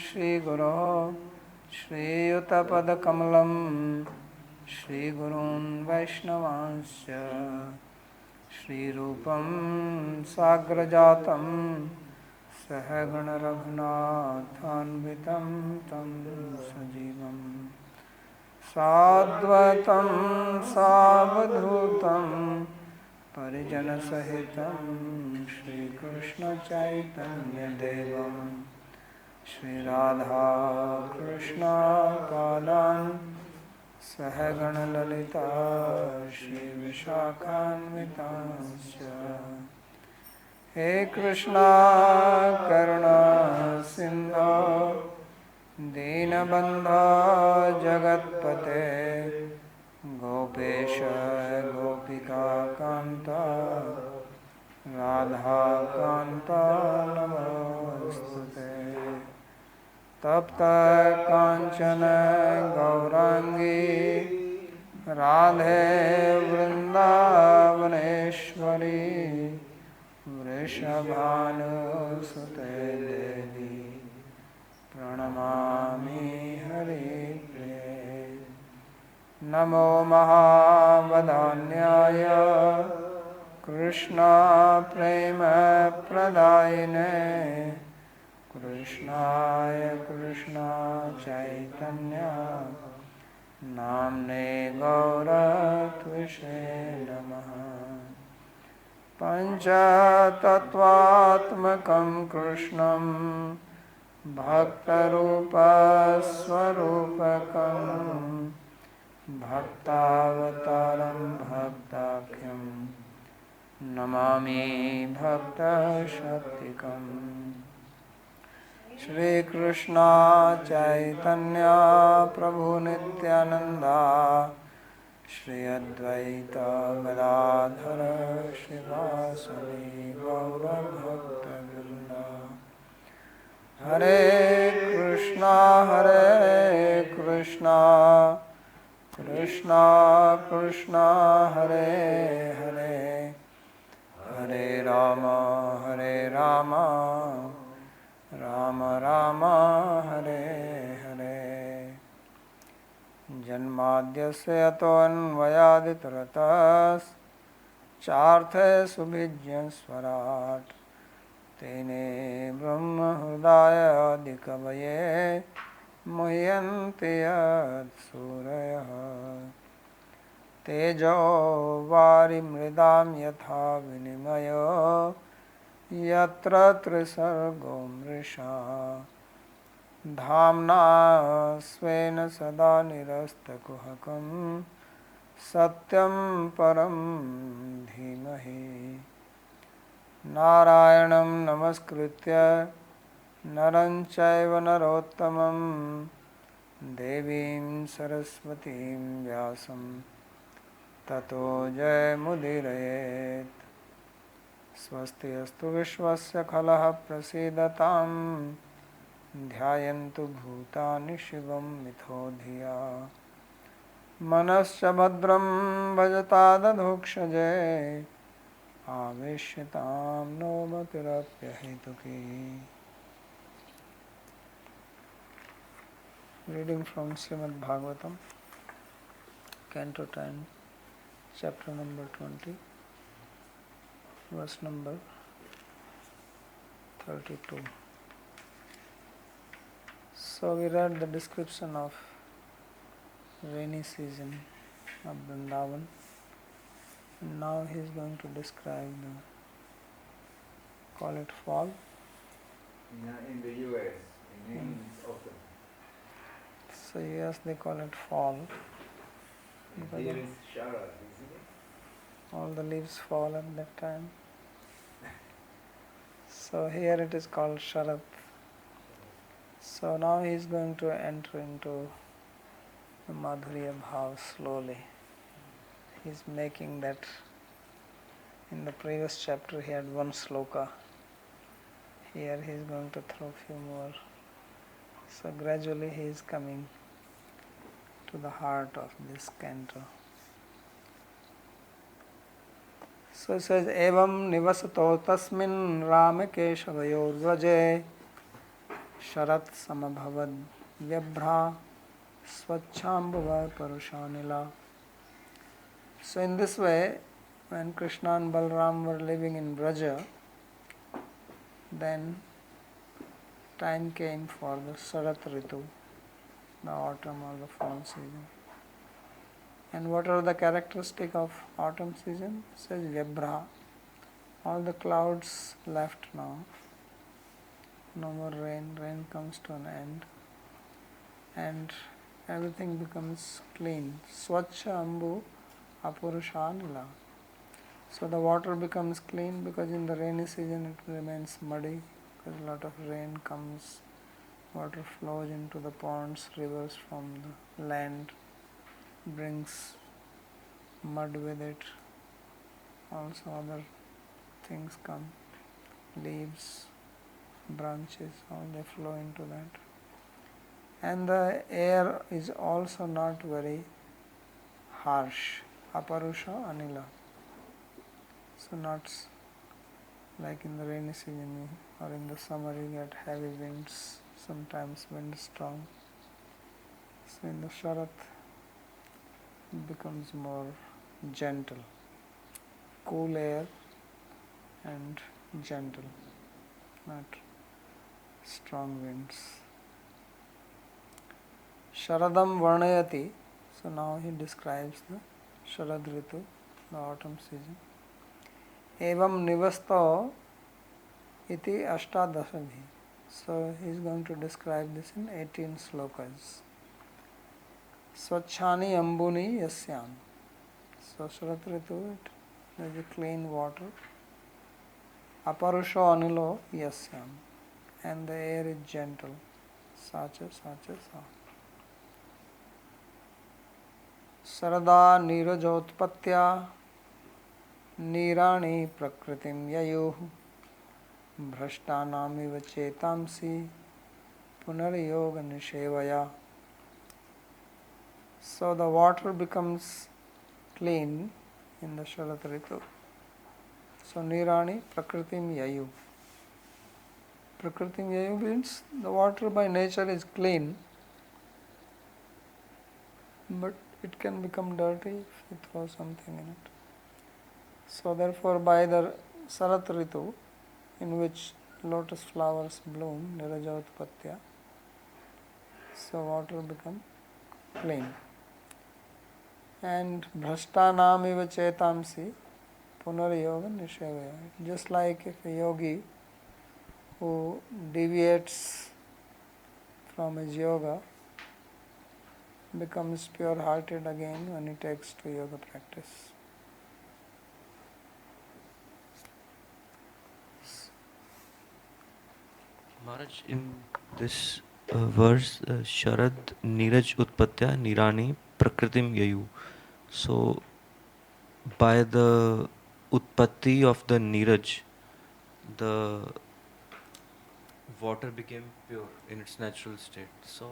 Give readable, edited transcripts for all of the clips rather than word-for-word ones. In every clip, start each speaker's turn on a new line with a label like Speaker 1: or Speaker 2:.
Speaker 1: श्रीगुरोः श्रीयुतपदकमलं श्रीगुरून् वैष्णवांश्च श्रीरूपं साग्रजातं सहगणरघुनाथान्वितं तं सजीवं साद्वैतं सावधूतं परिजनसहितं श्रीकृष्णचैतन्यदेवं श्रीराधा कृष्णपादान् सहगणललिता श्रीविशाखान्वितांश्च हे कृष्णा करुणा सिन्धो दीनबन्धो जगत्पते गोपेश गोपिकान्त राधाकान्त नमोस्तुते तप्त कांचन गौरांगी राधे वृंदावनेश्वरी वृषभानुसुते देवी प्रणमामि हरिप्रिये नमो महावदान्याय कृष्णा प्रेम प्रदायिने कृष्णाय कृष्णा चैतन्य नाम्ने गौरत्विषे नमः पञ्चतत्त्वात्मकं कृष्णं भक्तरूपस्वरूपकं भक्तावतारं भक्ताख्यं नमामि भक्तशक्तिकम् श्री कृष्ण चैतन्य प्रभु नित्यानंदा श्री अद्वैत गदाधर श्रीवासुदेव गौरभक्तवृंद हरे कृष्णा कृष्णा कृष्णा हरे हरे हरे राम राम राम हरे हरे जन्माद्यस्य यतोऽन्वयादितरतश्चार्थे सुभिज्ञस्वराट् तेने ब्रह्महृदायादिकवये मुह्यन्ति यत्सूरयः तेजो वारिमृदां यथा विनिमयो यत्र त्रिसर्गो मृषा धाम्ना स्वेन सदा निरस्तकुहकं सत्यं परं धीमहि नारायणं नमस्कृत्य नरं चैव नरोत्तमं देवीं सरस्वतीं व्यासं ततो जयमुदीरयेत् स्वस्ति अस्तु विश्वस्य खलः प्रसीदतां ध्यायन्तु भूतानि शिवं मिथो धिया मनश्च भद्रं भजतादधोक्षजे आवेश्यतां no मतिरप्यहेतुकी Reading from Śrīmad-Bhāgavatam, Canto 10, chapter number 20, verse number 32. So we read the description of rainy season of Vrindavan, and now he is going to describe the, call it fall.
Speaker 2: In the US, in England it's autumn.
Speaker 1: So yes, they call it fall.
Speaker 2: And here is Sharad, isn't it?
Speaker 1: All the leaves fall at that time. So here it is called Sharad. So now he is going to enter into the Madhurya Bhav slowly. He is making that. In the previous chapter he had one sloka. Here he is going to throw few more. So gradually he is coming to the heart of this canto. So it says, Evam nivasato tasmin rama keshavayor vraje Sharat samabhavad vyabhra swachhambhava parushanila. So in this way, when Krishna and Balram were living in Braja, then time came for the Sharat Ritu, the autumn or the fall season. And what are the characteristics of autumn season? It says Vyabhra. All the clouds left now. No more rain. Rain comes to an end. And everything becomes clean. Swachha ambu apurushanila. So the water becomes clean because in the rainy season it remains muddy because a lot of rain comes. Water flows into the ponds, rivers from the land, brings mud with it. Also other things come, leaves, branches, all they flow into that. And the air is also not very harsh, aparusha anila. So not like in the rainy season or in the summer you get heavy winds, sometimes wind strong. So in the Sharat it becomes more gentle, cool air and gentle, not strong winds. Sharadam Varnayati. So now he describes the Sharad Ritu, the autumn season. Evam Nivasto iti Ashtadasabhi. So he is going to describe this in 18 slokas. Swachhani Ambuni Yasyam. So Sharad Ritu, there is a clean water. Aparusho Anilo Yasyam. And the air is gentle. Sacha, Sacha, Sa. Sarada Nirajotpatya Nirani Prakritim Yayuh Bhrashtanamiva Chetamsi Punaryoga Nishevaya. So the water becomes clean in the Sharat Ritu. So Nirani Prakritim Yayu. Prakritim Yayu means the water by nature is clean, but it can become dirty if you throw something in it. So therefore by the Sharat Ritu, in which lotus flowers bloom, Nirajotpatya, so water becomes clean. And Bhrashtanamiva Chetamsi Punaryoga Nishevaya. Just like if a yogi who deviates from his yoga becomes pure-hearted again when he takes to yoga practice.
Speaker 3: Maharaj, in this verse, Sharad Niraj Utpatya Nirani Prakritim Yayu. So, by the Utpatti of the Niraj, the water became pure in its natural state. So,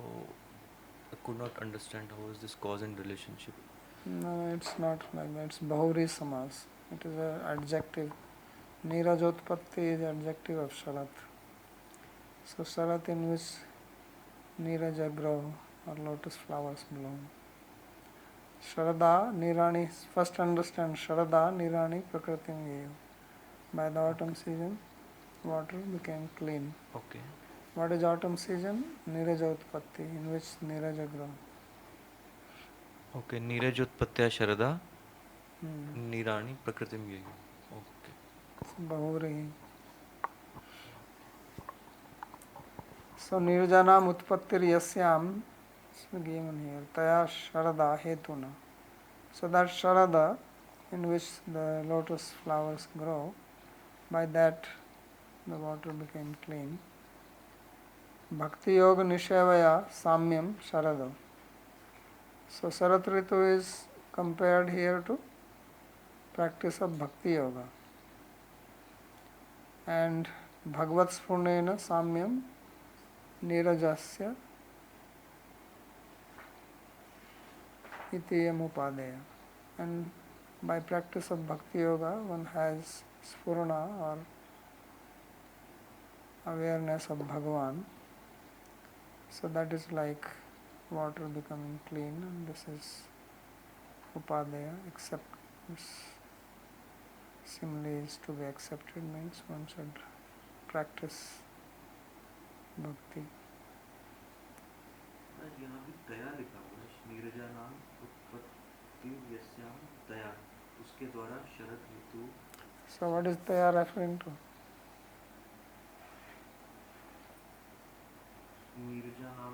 Speaker 3: I could not understand how is this cause and relationship.
Speaker 1: No, it's not like that. It's Bahuri Samas. It is an adjective. Nirajotpatti is adjective of Sharat. So Sharat in which Niraja grow or lotus flowers bloom. Sharada Nirani, first understand Sharada Nirani Prakritim Yayu. By the autumn season, water became clean.
Speaker 3: Okay.
Speaker 1: What is autumn season? Niraja Utpatti, in which Niraja grow.
Speaker 3: Okay, Niraj Utpatya Sharada Nirani Prakritim Yayu. Okay.
Speaker 1: So Bahuri. So Nirjanam Utpattir Yasyam, it's given here, Taya Sharada Hetuna. So that Sharada in which the lotus flowers grow, by that the water became clean. Bhakti Yoga Nishevaya Samyam Sharada. So Sharat Ritu is compared here to practice of Bhakti Yoga. And Bhagavat Spurnena Samyam Nirajasya Itiyam Upadeya. And by practice of Bhakti Yoga, one has Spurna or awareness of Bhagavan So that is like water becoming clean, and this is upadaya, accept. This simile is to be accepted, means one should practice bhakti.
Speaker 3: यहाँ भी तया लिखा हुआ है, नीरजा नाम उत्पत्ति यस्याम तया, उसके द्वारा शरद ऋतु.
Speaker 1: So what is taya referring to?
Speaker 3: Neerja नाम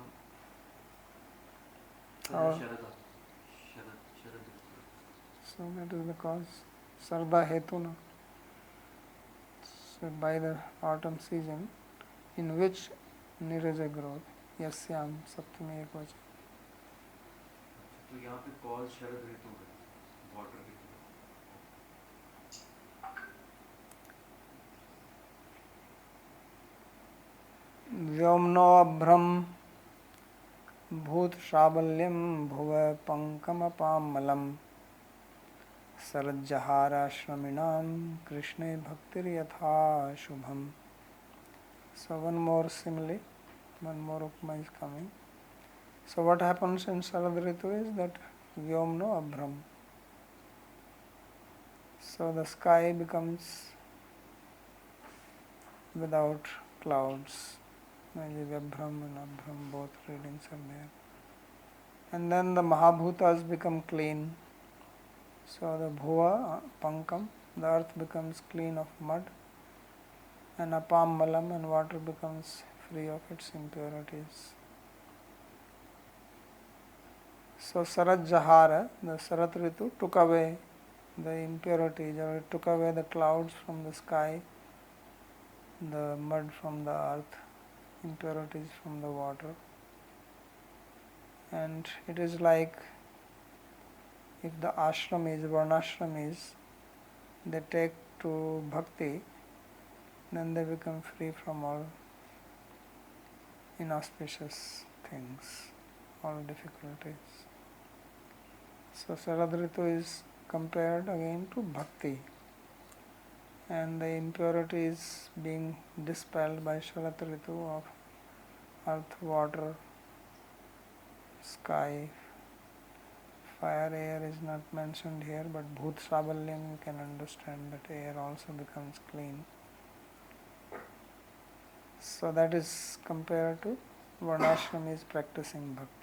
Speaker 1: Oh.
Speaker 3: Sharad Sharad Ritu.
Speaker 1: So that is the cause. Sarda hetuna. So by the autumn season, in which niraja growth, yasyam saptami ekvachan.
Speaker 3: तो यहाँ पे कॉज शरद ऋतु है, वाटर ऋतु.
Speaker 1: व्योमनो अभ्रम भूत श्रावल्यम भुव पंकमपामलम सरज्जहाराश्रमिणाम कृष्णे भक्तिर्यथा Shubham. So one more simile, one more upma is coming. So what happens in Sharad Ritu is that Vyomno Abhram. So the sky becomes without clouds. Maybe Vyabhram and Abhram, both readings are there. And then the Mahabhutas become clean. So the Bhuva, Pankam, the earth becomes clean of mud. And Apam Malam, and water becomes free of its impurities. So Sarat Jahara, the Sarat Ritu, took away the impurities, or it took away the clouds from the sky, the mud from the earth, impurities from the water. And it is like if the ashramis, varnashramis, they take to bhakti, then they become free from all inauspicious things, all difficulties. So Sharad Ritu is compared again to bhakti, and the impurities being dispelled by Sharad Ritu of earth, water, sky, fire, air is not mentioned here, but Bhut Sabalyam you can understand that air also becomes clean. So that is compared to Varnashram is practicing bhakti.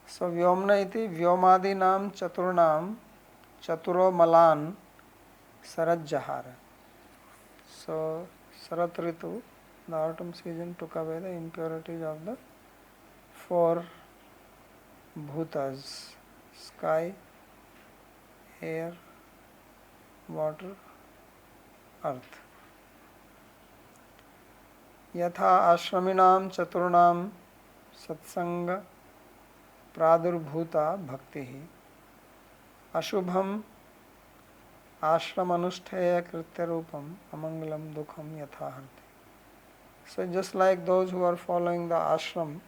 Speaker 1: So Vyomna iti Vyomadinam Chaturnam Chaturo Malan Sarat Jahara. So Sarat Ritu, the autumn season, took away the impurities of the four bhutas: sky, air, water, earth. Yatha ashraminam chaturnam satsanga pradurbhuta bhakti ashubham ashramanusthaya krityarupam amangalam dukham yatha harti. So just like those who are following the ashram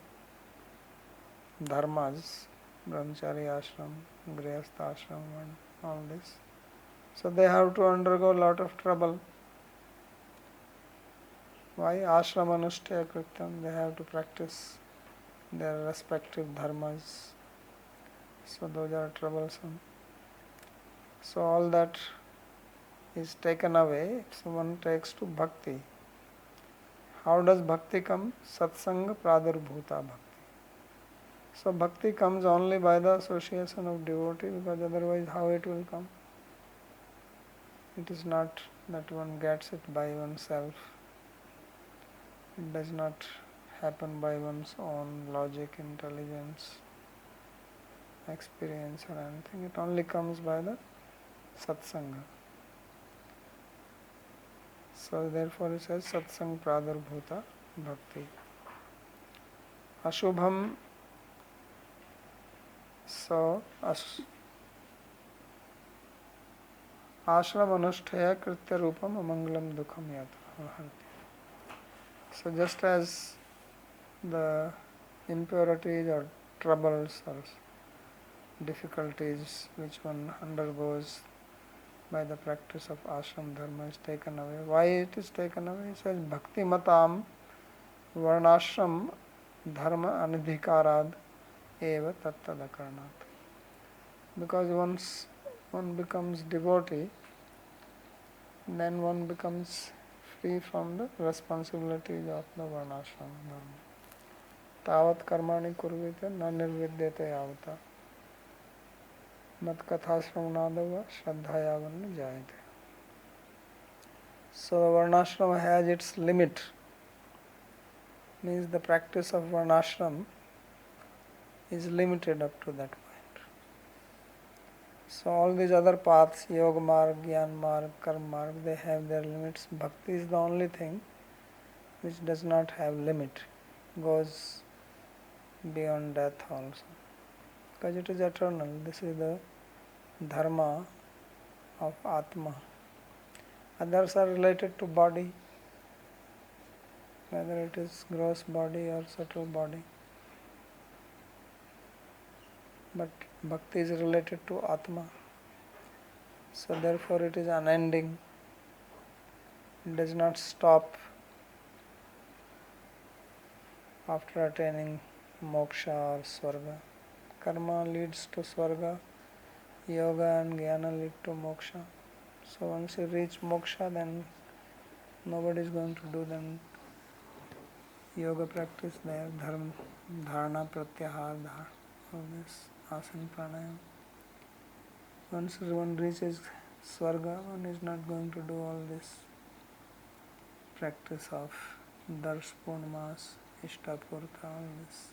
Speaker 1: dharmas, brahmachari ashram, grihastha ashram and all this, so they have to undergo a lot of trouble. Why? Ashramanushtaya krityam, they have to practice their respective dharmas. So those are troublesome. So all that is taken away, so one takes to bhakti. How does bhakti come? Satsanga pradurbhuta bhakti. So bhakti comes only by the association of devotee, because otherwise how it will come? It is not that one gets it by oneself. It does not happen by one's own logic, intelligence, experience or anything. It only comes by the satsanga. So therefore it says satsang pradurbhuta bhakti. Ashubham, so ashram anusthaya kritya rupam amangalam dukham yatha. So just as the impurities or troubles or difficulties which one undergoes by the practice of ashram dharma is taken away. Why it is taken away? He says, Bhakti matam varnashram dharma anidhikarad eva tattadakarnat. Because once one becomes devotee, then one becomes free from the responsibilities of the varnashram dharma. Tavat karmani kurvite na nirvidyate yavata. Mat katha shravanadava shraddhayavanna jayate. So varnashram has its limit. Means the practice of varnashram is limited up to that point. So all these other paths, yoga marg, gyan marg, karma marg, they have their limits. Bhakti is the only thing which does not have limit, goes beyond death also. Because it is eternal. This is the dharma of Atma. Others are related to body, whether it is gross body or subtle body. But bhakti is related to Atma. So therefore it is unending. It does not stop after attaining moksha or swarga. Karma leads to swarga, yoga and jnana lead to moksha. So once you reach moksha, then nobody is going to do them yoga practice there, dharana, pratyahar, all this, asana, pranayam. Once one reaches swarga, one is not going to do all this practice of darsh, purnamas, ishtapurta, all this.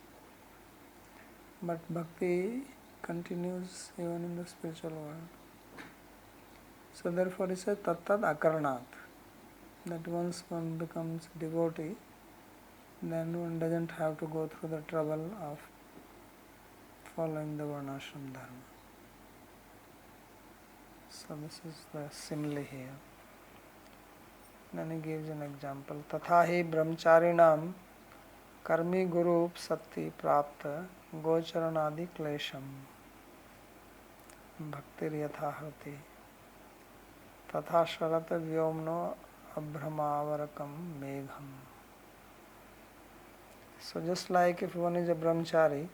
Speaker 1: But bhakti continues even in the spiritual world. So therefore he says tattad akarnat, that once one becomes devotee, then one doesn't have to go through the trouble of following the varnashram dharma. So this is the simile here. Then he gives an example. Tathahi brahmacharinam karmi guru upsatti prapta gocharanadi klesham bhaktir yathahrati tatha sharata vyomno abhramaavarakam megham. So just like if one is a brahmachari,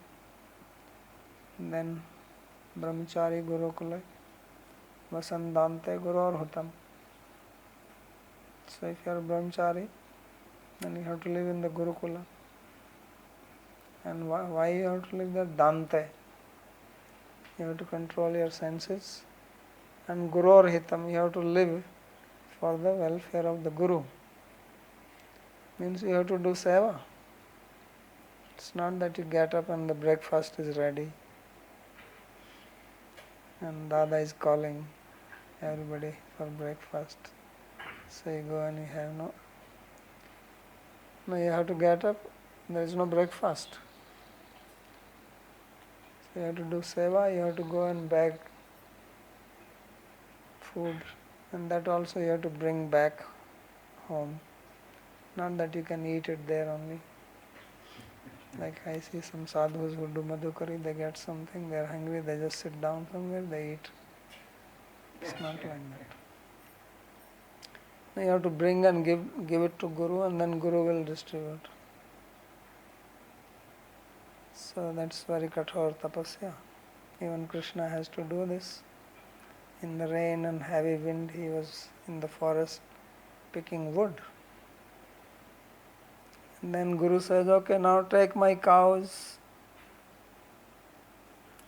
Speaker 1: then brahmachari gurukula vasandante guru hutam. So if you are a brahmachari, then you have to live in the gurukula. And why you have to live there? Dante. You have to control your senses. And guru hitam, you have to live for the welfare of the guru. Means you have to do seva. It's not that you get up and the breakfast is ready and Dada is calling everybody for breakfast. So you go and you have no, you have to get up, there is no breakfast. So you have to do seva, you have to go and bag food, and that also you have to bring back home. Not that you can eat it there only. Like I see some sadhus who do madhukari, they get something, they are hungry, they just sit down somewhere, they eat. It's not like that. You have to bring and give it to Guru, and then Guru will distribute. So that's very kathor tapasya. Even Krishna has to do this. In the rain and heavy wind, he was in the forest picking wood. And then Guru says, okay, now take my cows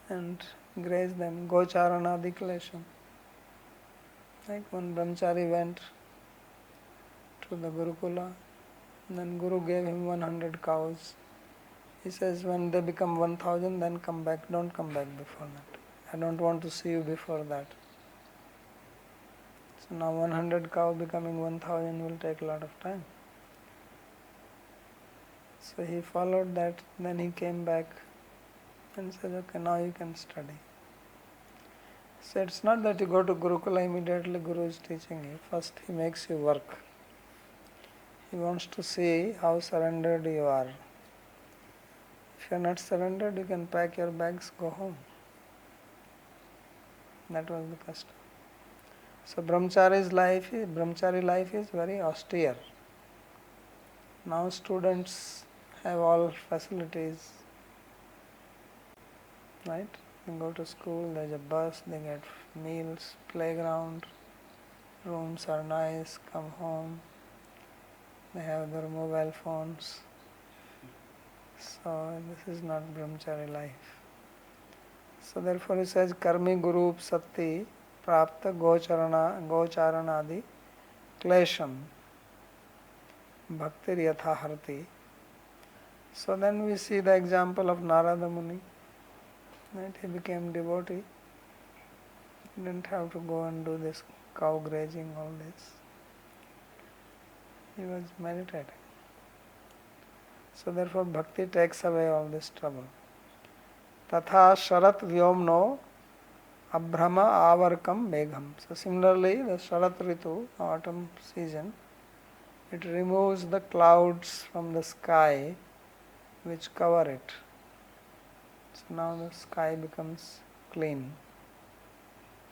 Speaker 1: and graze them. Gocharanadi klesham. Like one brahmachari went to the Gurukula, and then Guru gave him 100 cows. He says, when they become 1000, then come back. Don't come back before that. I don't want to see you before that. So now 100 cow becoming 1000 will take a lot of time. So he followed that, then he came back and said, okay, now you can study. So it's not that you go to Gurukula immediately Guru is teaching you. First he makes you work. He wants to see how surrendered you are. If you are not surrendered, you can pack your bags, go home. That was the custom. So brahmachari life is very austere. Now students have all facilities, right? They go to school, there's a bus, they get meals, playground, rooms are nice, come home, they have their mobile phones. So this is not brahmachari life. So therefore he says karmi guru upsatti prapta gocharanadi klesham bhaktir yatha harti. So then we see the example of Narada Muni. Right? He became devotee. He didn't have to go and do this cow grazing, all this. He was meditating. So therefore bhakti takes away all this trouble. Tatha sharat vyomno abhrama avarkam megham. So similarly the sharat ritu, autumn season, it removes the clouds from the sky which cover it. So now the sky becomes clean.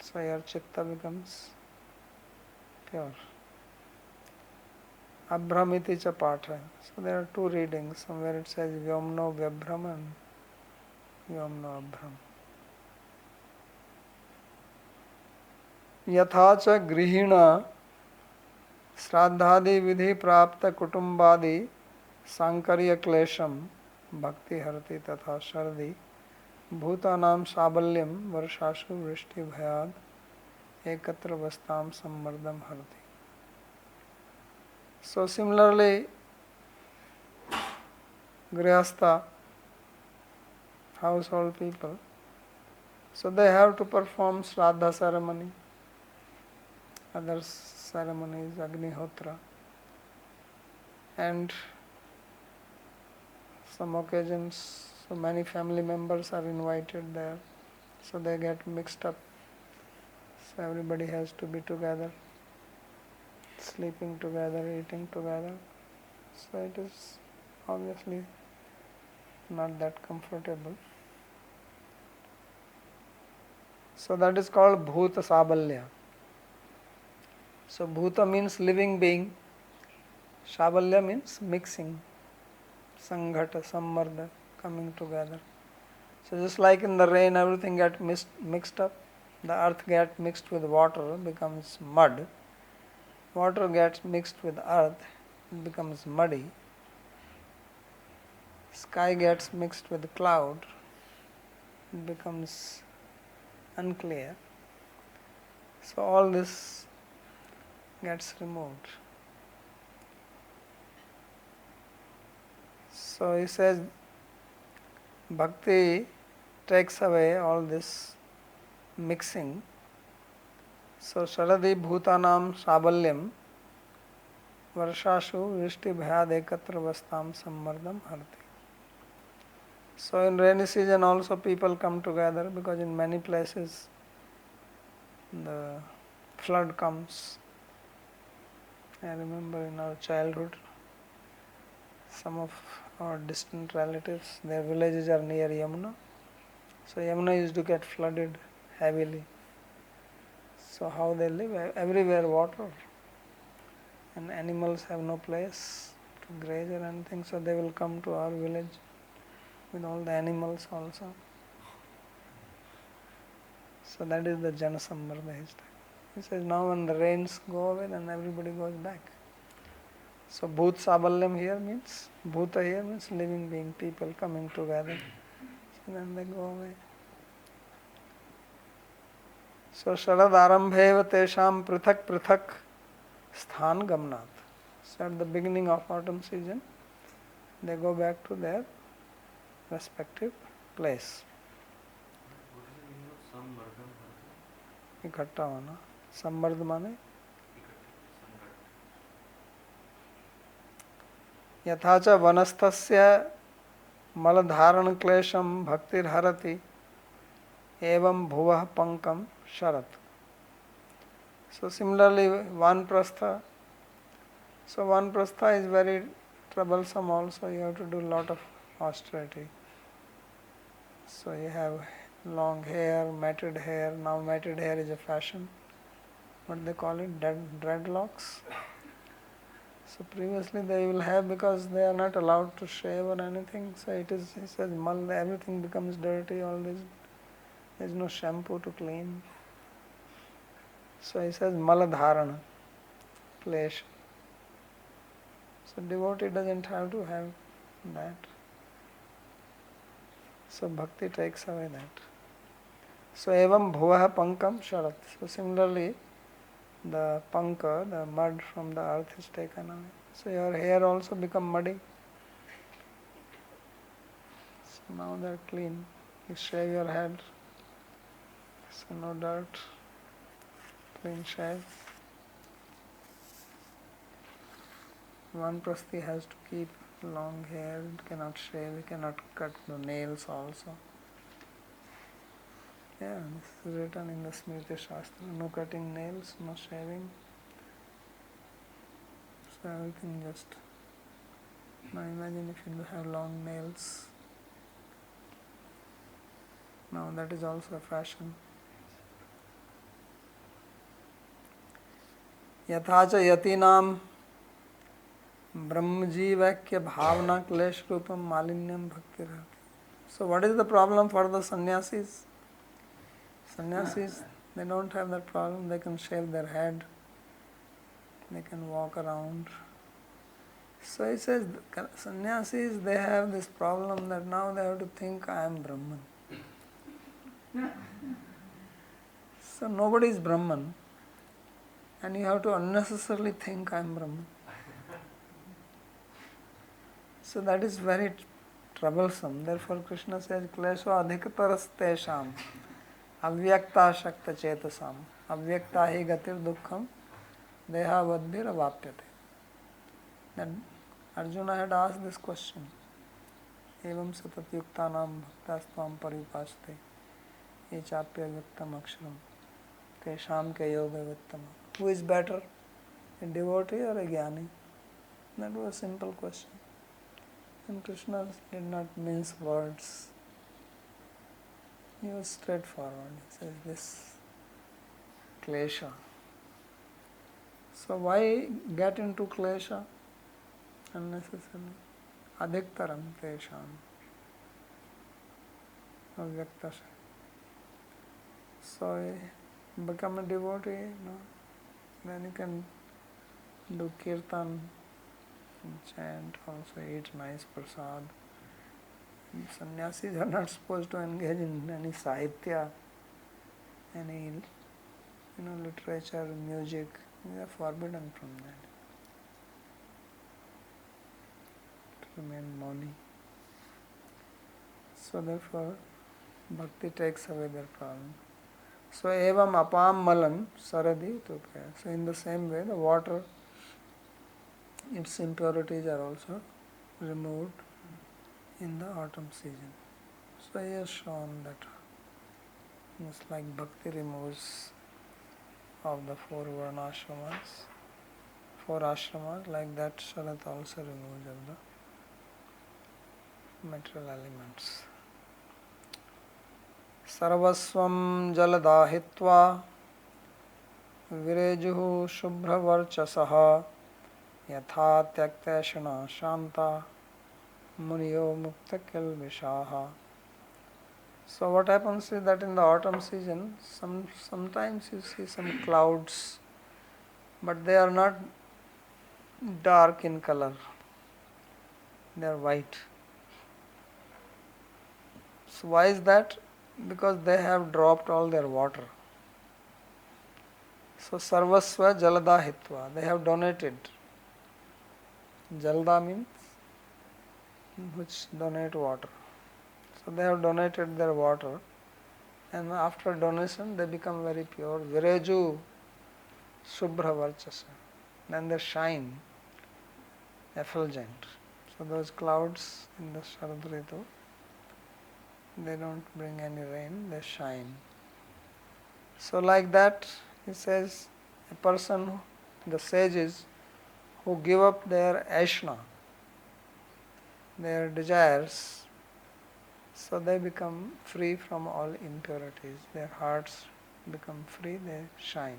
Speaker 1: So your chitta becomes pure. Abhramiti cha patha. So there are two readings. Somewhere it says Vyomno Vyabhram and Vyomno Abhram. Yatha cha grihina श्राद्धादि विधि प्राप्त कुटुंबादि सांकर्य क्लेशम भक्ति हरति तथा शर्दि भूतानां साबल्यम वर्षासु वृष्टि भयाद एकत्र वस्ताम सम्मर्दम हरति. So similarly, grihastha, household people, so they have to perform Shraddha ceremony, other ceremonies, Agnihotra, and some occasions, so many family members are invited there, so they get mixed up. So everybody has to be together, sleeping together, eating together. So it is obviously not that comfortable. So that is called Bhuta Sabalya. So Bhuta means living being, Sabalya means mixing, Sanghata, Sammarda, coming together. So just like in the rain everything gets mixed up, the earth gets mixed with water, becomes mud. Water gets mixed with earth, it becomes muddy. Sky gets mixed with cloud, it becomes unclear. So all this gets removed. So he says bhakti takes away all this mixing. So Sharadi Bhutanam Sabalyam Varshashu Vrishti Bhayad Ekatra Vastam Sammardam Harti. So in rainy season also people come together because in many places the flood comes. I remember in our childhood some of our distant relatives, their villages are near Yamuna. So Yamuna used to get flooded heavily. So how they live? Everywhere water. And animals have no place to graze or anything, so they will come to our village with all the animals also. So that is the Jana Sammarda. He says now when the rains go away, then everybody goes back. So Bhut Sabalyam here means, Bhuta here means living being, people coming together. So then they go away. So Sharad Arambheva Tesham Prithak Prithak Sthan Gamnat. So at the beginning of autumn season, they go back to their respective place.
Speaker 3: What is the meaning of Sammardam?
Speaker 1: इकट्ठा होना. सम्मर्द माने यथा च वनस्थस्य मलधारण क्लेशम भक्तिर्हरति एवं भुवः पंकम शरत. So similarly Vanprastha. So Vanprastha is very troublesome also. You have to do a lot of austerity. So you have long hair, matted hair. Now matted hair is a fashion. what they call it, dreadlocks. So previously they will have, because they are not allowed to shave or anything. So it is, he says, everything becomes dirty. All this, there is no shampoo to clean. So he says maladharana, klesha. So devotee doesn't have to have that. So bhakti takes away that. So evam bhuvah pankam sharat. So similarly, the panka, the mud from the earth is taken away. So your hair also become muddy. So now they are clean. You shave your head. So no dirt. Clean shave. Vanprasthi has to keep long hair. It cannot shave. He cannot cut the nails also. Yeah, this is written in the Smriti Shastra. No cutting nails, no shaving. So everything just... Now imagine if you have long nails. Now that is also a fashion. Yathacha yatinam brahmajivakya bhavana klesh rupam malinyam bhakti. So what is the problem for the sannyasis? Sannyasis, they don't have that problem. They can shave their head. They can walk around. So he says, sannyasis, they have this problem that now they have to think, I am Brahman. So nobody is Brahman. And you have to unnecessarily think, I am Brahman. So that is very troublesome. Therefore Krishna says, klesho adhikataras tesham avyakta shakta chetasam avyakta hi gatir dukkham deha vadbhir avapyate. Then Arjuna had asked this question. Evam satat yuktanam bhaktasvam paripaste echapya vyaktam aksharam tesham ke yoga vittama. Who is better, a devotee or a jnani? That was a simple question. And Krishna did not mince words. He was straightforward. He says this klesha. So why get into klesha unnecessarily? Adhiktaram tesham avyaktasha. So become a devotee, no? Then you can do kirtan, chant, also eat nice prasad. And sannyasis are not supposed to engage in any sahitya, any literature, music. They are forbidden from that. To remain moni. So therefore, bhakti takes away their problem. So evam apam malam saradi tupaya. So in the same way, the water, its impurities are also removed in the autumn season. So he has shown that just like bhakti removes of the four varnashramas, four ashramas, like that Sharat also removes of the material elements. Sarvasvam jaladahitva virejuhu shubhravarchasaha yatha tyaktashana shanta muniyo mukta kilvishaha. So what happens is that in the autumn season, sometimes you see some clouds, but they are not dark in color. They are white. So why is that? Because they have dropped all their water. So sarvasva jaladahitva, they have donated. Jalda means which donate water. So they have donated their water, and after donation they become very pure. Vireju subhra varchasa. Then they shine, effulgent. So those clouds in the Sharad Ritu, they don't bring any rain, they shine. So like that, he says, a person, the sages who give up their ashna, their desires, so they become free from all impurities. Their hearts become free, they shine.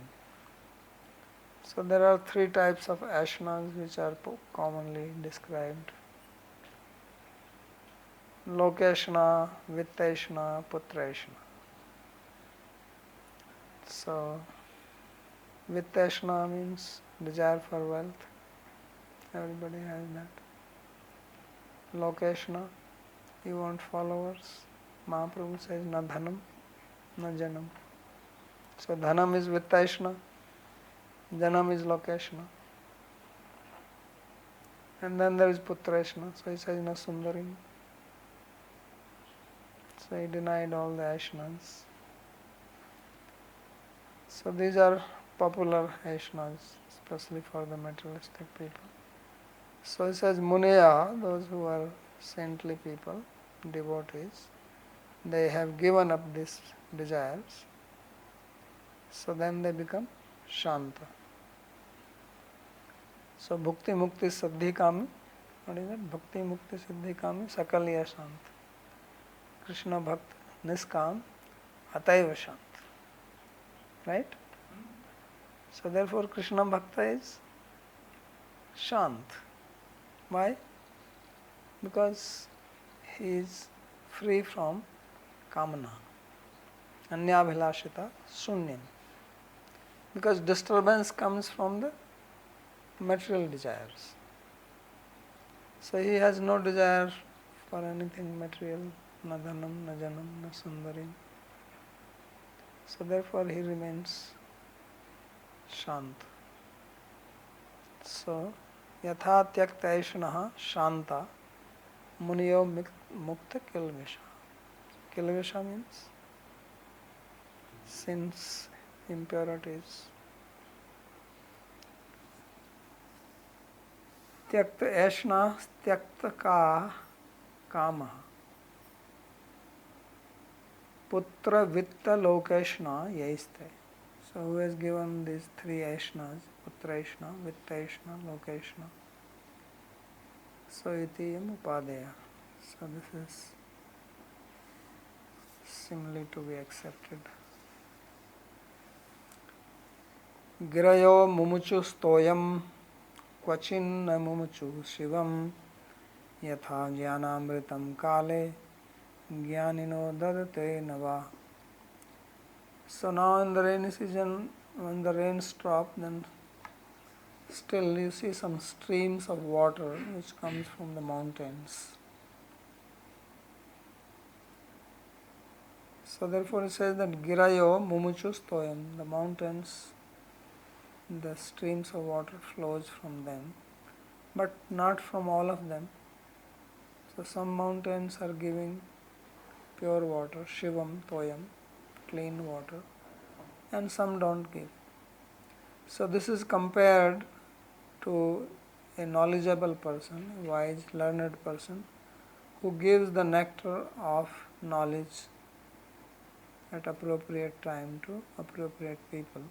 Speaker 1: So there are three types of ashnas which are commonly described. Lokeshna, Vitteshna, Putreshna. So Vitteshna means desire for wealth. Everybody has that. Lokeshna, you want followers. Mahaprabhu says, na dhanam, na janam. So dhanam is Vitteshna, janam is Lokeshna. And then there is Putreshna. So he says, na sundarim. So he denied all the ashnas. So these are popular ashnas, especially for the materialistic people. So he says, Muneya, those who are saintly people, devotees, they have given up these desires. So then they become Shanta. So Bhukti Mukti Siddhi Kami, what is that? Bhukti Mukti Siddhi Kami, Sakaliya Shanta. Krishna Bhakt Niskam, Ataiva Shanta. Right? So therefore Krishna Bhakta is Shant. Why? Because he is free from Kamana. Anyabhilashita Shunyam. Because disturbance comes from the material desires. So he has no desire for anything material, na dhanam, na janam, na sundarim. So therefore he remains Shant. So Yatha Tyakta Aishanaha Shanta Muniyo Mukta Kilvisha. Kilvisha means sins, impurities. Tyakta Aishna Tyakta Ka Kama Putra Vitta Lokeshna Yaiste. So who has given these three Aishnas, Putraishna, Vittaishna, Lokeshna? So Itiyam Upadeya. So this is similarly to be accepted. Girayo Mumuchu Stoyam Kvachin Mumuchu Shivam Yatha Jnanamritam Kale Jnanino Dadate Nava. So now in the rainy season, when the rains stop, then still you see some streams of water which comes from the mountains. So therefore it says that Girayo Mumuchu Stoyam, the mountains, the streams of water flows from them, but not from all of them. So some mountains are giving pure water, Shivam, Toyam, clean water, and some don't give. So this is compared to a knowledgeable person, a wise, learned person, who gives the nectar of knowledge at appropriate time to appropriate people.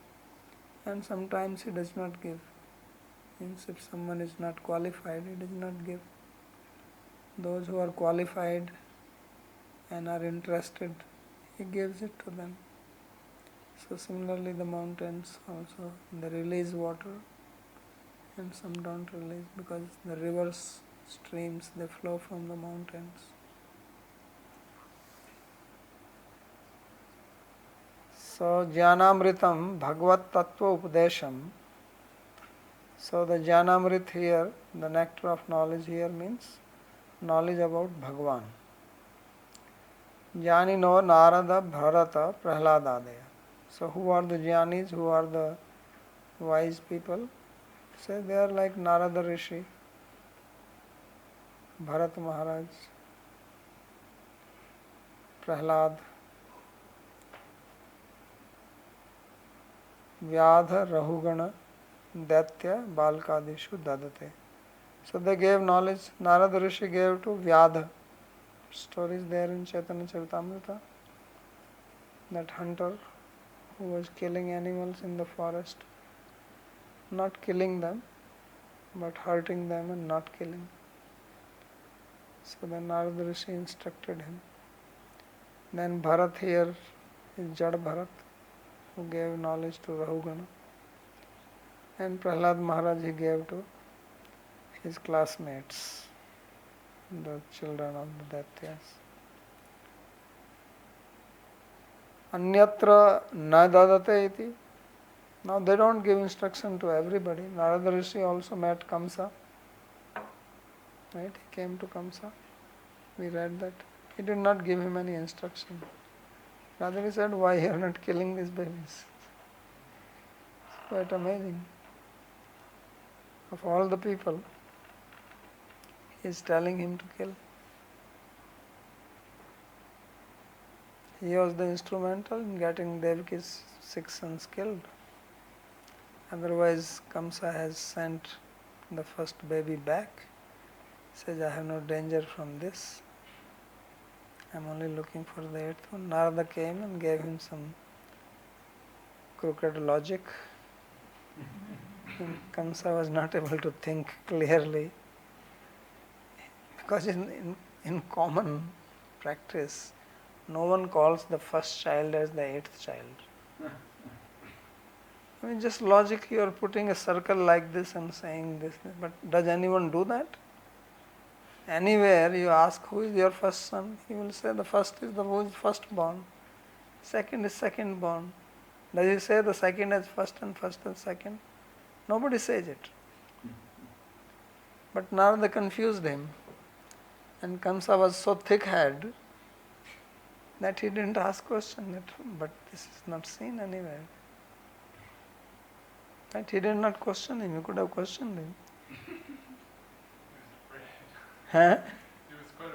Speaker 1: And sometimes he does not give. Means if someone is not qualified, he does not give. Those who are qualified and are interested, he gives it to them. So similarly the mountains also, they release water and some don't release, because the rivers, streams, they flow from the mountains. So Jnanamritam Bhagavat Tattva Upadesham. So the Jnanamrit here, the nectar of knowledge here means knowledge about Bhagavan. Jnanino Narada Bharata Prahladadaya. So who are the Jnanis, who are the wise people? Say they are like Narada Rishi, Bharat Maharaj, Prahlad, Vyadha Rahugana, Daitya Balkadishu Dadate. So they gave knowledge. Narada Rishi gave to Vyadha. Stories there in Chaitanya Charitamrita. That hunter who was killing animals in the forest. Not killing them, but hurting them and not killing. So then Narada Rishi instructed him. Then Bharat here is Jad Bharat, who gave knowledge to Rahugana. And Prahlad Maharaj he gave to his classmates, the children of the Daityas. Anyatra na dadate iti. Now they don't give instruction to everybody. Narada Rishi also met Kamsa. Right? He came to Kamsa. We read that. He did not give him any instruction. Rather he said, why you are not killing these babies? It's quite amazing. Of all the people, he is telling him to kill. He was the instrumental in getting Devaki's 6 sons killed. Otherwise, Kamsa has sent the first baby back. Says, I have no danger from this. I am only looking for the 8th one. Narada came and gave him some crooked logic. And Kamsa was not able to think clearly. Because in common practice, no one calls the first child as the 8th child. I mean, just logic, you are putting a circle like this and saying this, but does anyone do that? Anywhere you ask who is your first son, he will say the first is the who is firstborn, second is secondborn. Does he say the second as first and first as second? Nobody says it. But Narada confused him, and Kamsa was so thick-headed that he didn't ask question. But this is not seen anywhere. Right? He did not question him. He could have questioned him. Huh?
Speaker 4: He was quite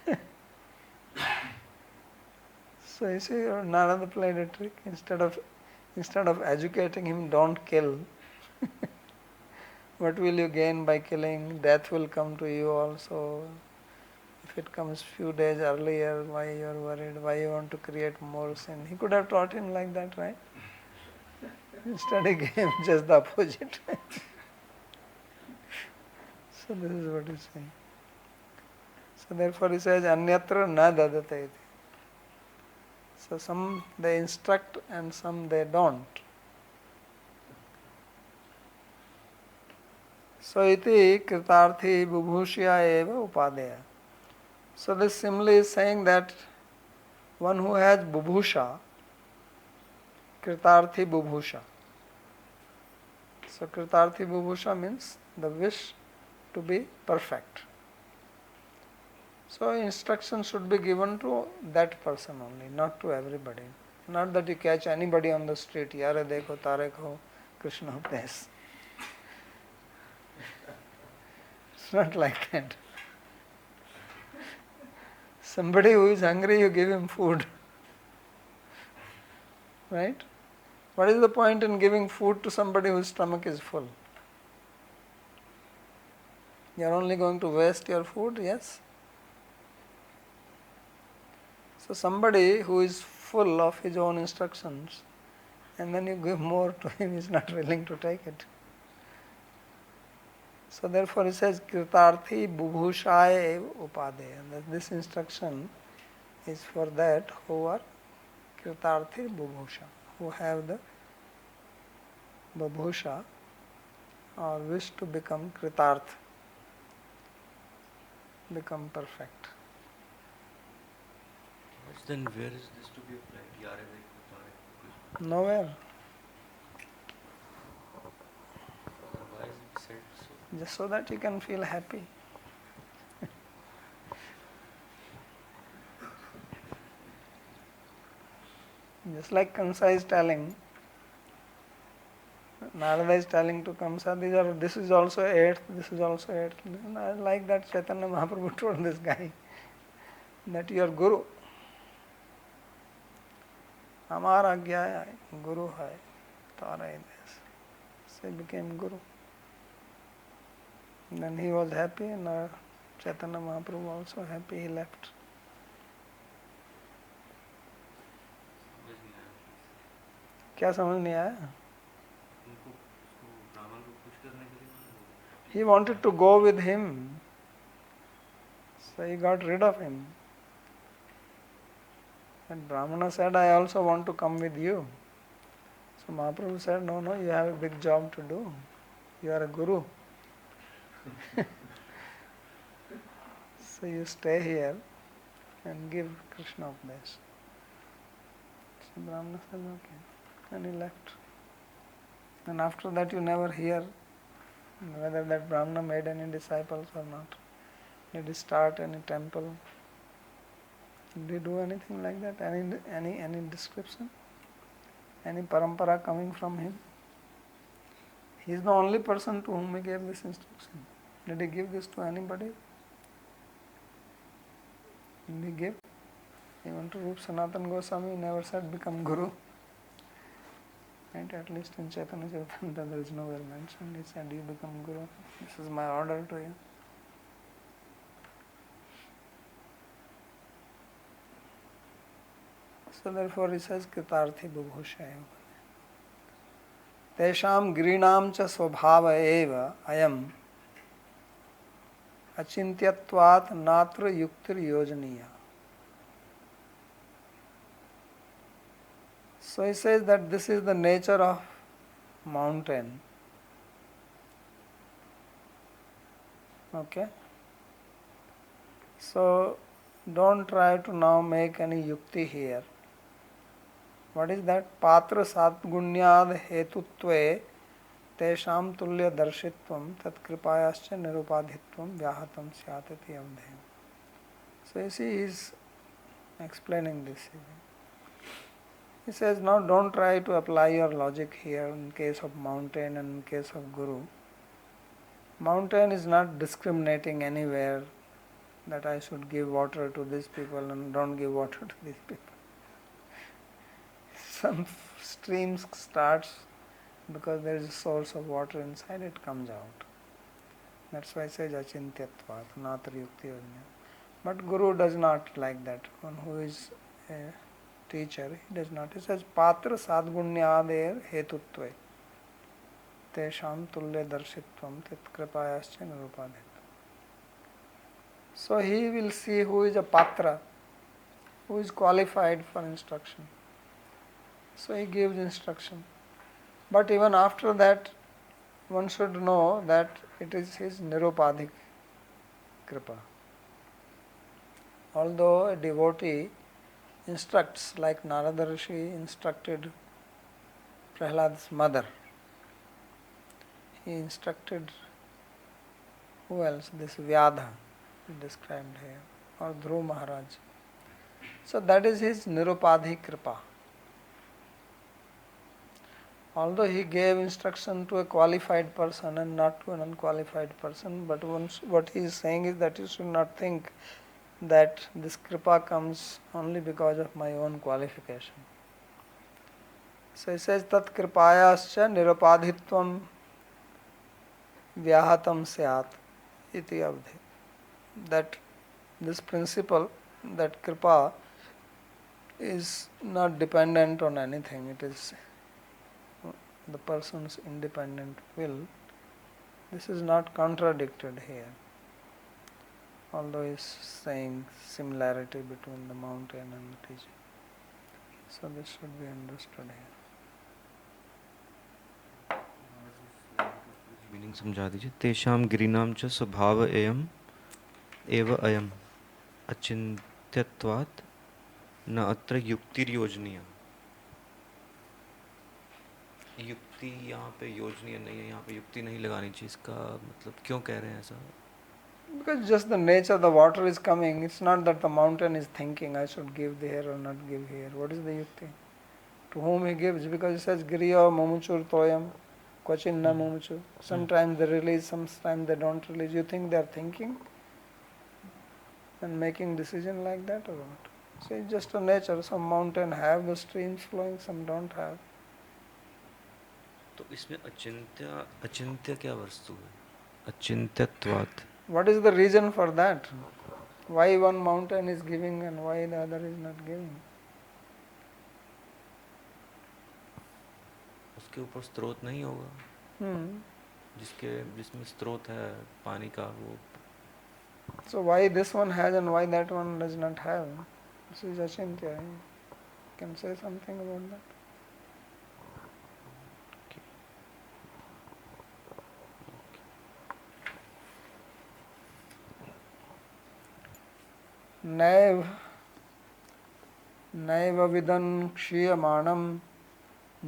Speaker 4: afraid.
Speaker 1: So you see, Narada played a trick. Instead of educating him, don't kill. What will you gain by killing? Death will come to you also. If it comes few days earlier, why you are worried? Why you want to create more sin? He could have taught him like that, right? Instead he gave just the opposite. So this is what he is saying. So therefore he says, Anyatra na dadate iti. So some they instruct and some they don't. So iti kritarthi bubhushya eva upadeya. So this simile is saying that one who has bubhusha, kritarthi bubhusha. So kritarthi bubhusha means the wish to be perfect. So instruction should be given to that person only, not to everybody. Not that you catch anybody on the street, yare dekho, tare kho, Krishna updesh. It's not like that. Somebody who is hungry, you give him food. Right? What is the point in giving food to somebody whose stomach is full? You are only going to waste your food, yes? So somebody who is full of his own instructions and then you give more to him, he is not willing to take it. So therefore he says, Kritarthi bubhushaya upadeya. This instruction is for that who are Kritarthi bubhusha, who have the bubhusha or wish to become Kritarth, become perfect.
Speaker 3: Then where is this to be applied? Yare dekho, tare kho.
Speaker 1: Nowhere.
Speaker 3: Why is it said so?
Speaker 1: Just so that you can feel happy. Just like Kamsa is telling, Narada is telling to Kamsa, this is also 8th, this is also 8th. And I like that Chaitanya Mahaprabhu told this guy that your Guru, Amar Agya Guru hai, Tara this. So he became Guru. And then he was happy and Chaitanya Mahaprabhu also happy, he left. क्या समझ नहीं आया? He wanted to go with him, so he got rid of him. And Brahmana said, I also want to come with you. So Mahaprabhu said, no, you have a big job to do. You are a guru. So you stay here and give Krishna Upadesh. So Brahmana said, okay. And he left. And after that you never hear whether that Brahmana made any disciples or not. Did he start any temple? Did he do anything like that? Any description? Any parampara coming from him? He is the only person to whom he gave this instruction. Did he give this to anybody? Did he give? Even to Rupa Sanatana Goswami, he never said become Guru. Right? At least in Chaitanya Charitamrita there is nowhere mentioned. He said, you become Guru. This is my order to you. So therefore he says, Kritarthi Bubhushaya. Tesham grinam cha svabhava eva ayam achintyatvat natra yuktir yojaniya. So he says that this is the nature of mountain. Okay? So don't try to now make any yukti here. What is that? Patra satgunyad hetutve tesham tulya darshitvam tat kripayascha nirupadhitvam vyahatam syatati avdhem. So you see, he is explaining this. He says, now don't try to apply your logic here in case of mountain and in case of Guru. Mountain is not discriminating anywhere that I should give water to these people and don't give water to these people. Some streams starts because there is a source of water inside, it comes out. That's why it says achintyatvat, natra yukti yojana. But Guru does not like that. One who is a teacher, he does not. He says patra sadgunyader hetutve tesham tulya darshitvam tit kripayascha nirupadhit. So he will see who is a patra, who is qualified for instruction. So he gives instruction. But even after that, one should know that it is his nirupadhik kripa. Although a devotee instructs, like Narada Rishi instructed Prahlad's mother, he instructed who else? This Vyadha described here, or Dhruv Maharaj. So that is his nirupadhik kripa. Although he gave instruction to a qualified person and not to an unqualified person, but what he is saying is that you should not think that this kripa comes only because of my own qualification. So he says, tat kripayascha nirupadhitvam vyahatam syat iti avdhi. That this principle, that kripa is not dependent on anything, it is the person's independent will. This is not contradicted here, although he is saying similarity between the mountain and the teaching. So this should be understood here.
Speaker 3: Meaning समझा दीजिए. तेषाम गिरिनाम च स्वभाव एयम एव अयम अचिन्त्यत्वात् न अत्र युक्तिर्योजनीय. युक्ति यहाँ पे योजनीय नहीं है, यहाँ पे युक्ति नहीं लगानी चाहिए. इसका मतलब क्यों कह रहे हैं ऐसा?
Speaker 1: Because just the nature, the water is coming. It's not that the mountain is thinking I should give here or not give here. What is the yukti? To whom he gives? Because he says Giriya Mumuchur Toyam Kwachin na Mumuchu. Sometimes they release, sometimes they don't release. You think they are thinking and making decision like that or what? So it's just a nature. Some mountain have the streams flowing, some don't have.
Speaker 3: तो इसमें अचिंत्य अचिंत्य क्या वस्तु है? अचिंत्यत्वात्.
Speaker 1: What is the reason for that? Why one mountain is giving and why the other is not giving?
Speaker 3: उसके ऊपर स्रोत नहीं होगा. जिसमें स्रोत है पानी का वो.
Speaker 1: So why this one has and why that one does not have? This is achintya. You can say something about that. Naiv Naiva vidan kshiyamanam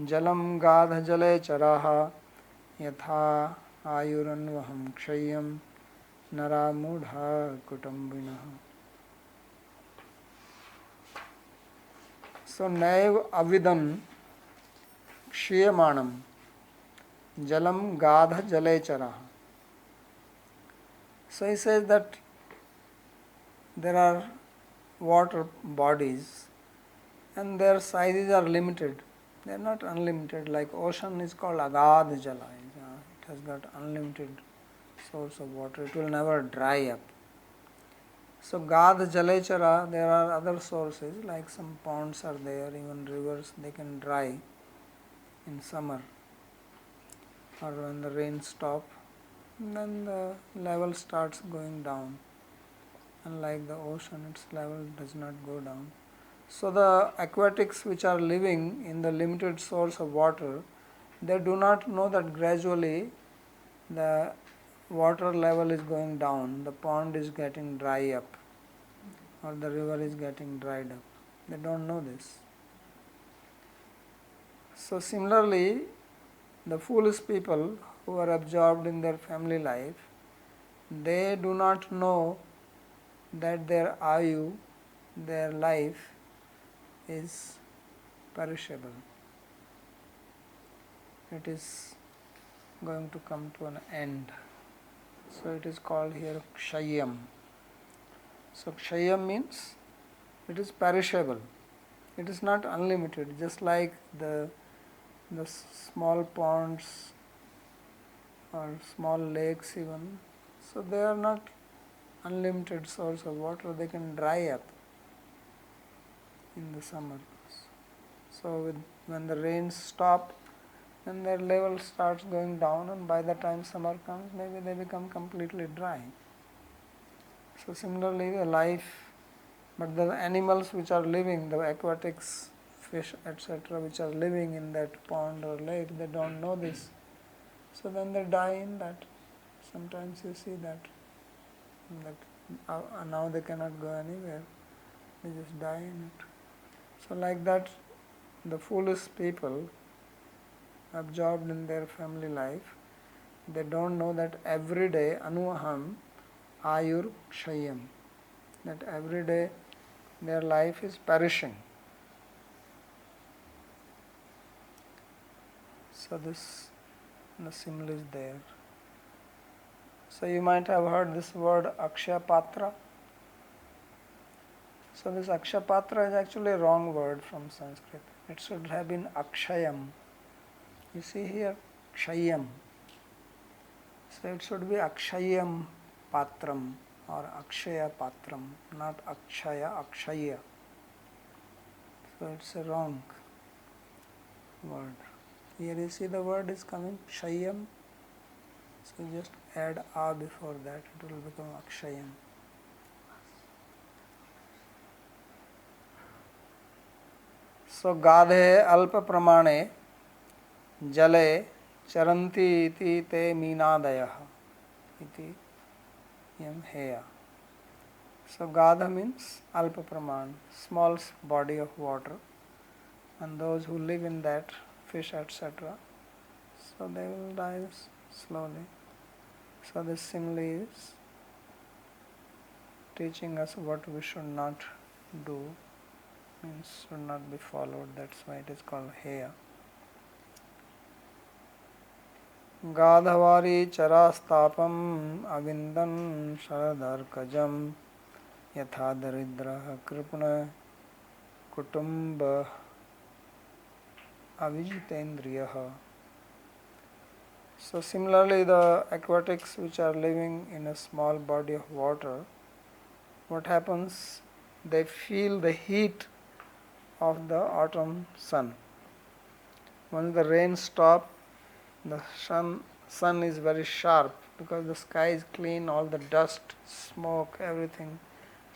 Speaker 1: jalam gadha jale charaha yatha ayuranvaham kshayam nara mudha kutambinaha. So naiv avidan kshiyamanam jalam gadha jale charaha. So he says that there are water bodies and their sizes are limited. They are not unlimited. Like ocean is called agad jala. It has got unlimited source of water. It will never dry up. So gad jalechara, there are other sources like some ponds are there, even rivers, they can dry in summer or when the rain stop, then the level starts going down. Unlike the ocean, its level does not go down. So the aquatics which are living in the limited source of water, they do not know that gradually the water level is going down, the pond is getting dry up or the river is getting dried up. They don't know this. So similarly, the foolish people who are absorbed in their family life, they do not know that their ayu, their life is perishable. It is going to come to an end. So it is called here kshayam. So kshayam means it is perishable. It is not unlimited, just like the small ponds or small lakes even. So they are not unlimited source of water, they can dry up in the summer. So when the rains stop, then their level starts going down, and by the time summer comes, maybe they become completely dry. So similarly the life, but the animals which are living, the aquatics, fish, etc., which are living in that pond or lake, they don't know this. So then they die in that. Sometimes you see that now they cannot go anywhere, they just die in it. So like that, the foolish people absorbed in their family life, they don't know that every day anuaham ayur kshayam, that every day their life is perishing. So this, the simile is there. So you might have heard this word akshaya patra. So this akshaya patra is actually a wrong word from Sanskrit. It should have been akshayam. You see here, kshayam. So it should be akshayam patram or akshaya patram, not akshaya, akshaya. So it's a wrong word. Here you see the word is coming, kshayam. So just add a before that, it will become akshayam. So gadhe alpa pramane jale charanti iti te meenadayah iti yam heya. So gadha means alpa praman, small body of water, and those who live in that, fish, etc., so they will die slowly. So this simile is teaching us what we should not do, means should not be followed. That's why it is called heya. Gadhavari charastapam avindan sharadarkajam yatha daridra kripuna kutumba avijitendriyaha. So similarly, the aquatics which are living in a small body of water, what happens? They feel the heat of the autumn sun. Once the rain stops, the sun is very sharp because the sky is clean, all the dust, smoke, everything.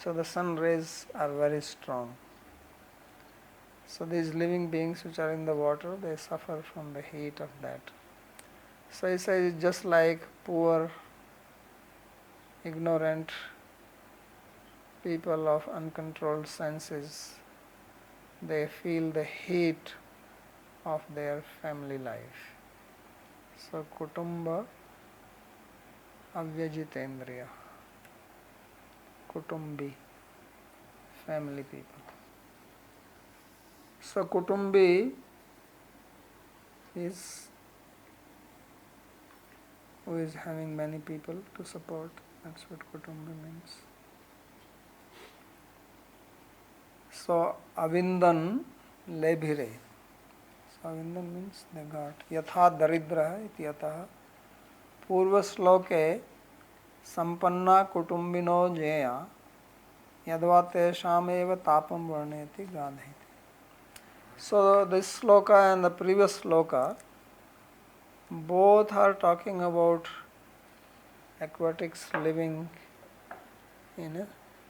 Speaker 1: So the sun rays are very strong. So these living beings which are in the water, they suffer from the heat of that. So he says it's just like poor, ignorant people of uncontrolled senses, they feel the heat of their family life. So kutumba avyajitendriya, kutumbi, family people. So kutumbi is who is having many people to support. That's what kutumbi means. So avindan lebhire. So avindan means they got. Yatha daridra iti yatah. Purva sloke sampanna kutumbino jeya yadva tesham eva tapam varneti gadhiti. So this sloka and the previous sloka both are talking about aquatics living in a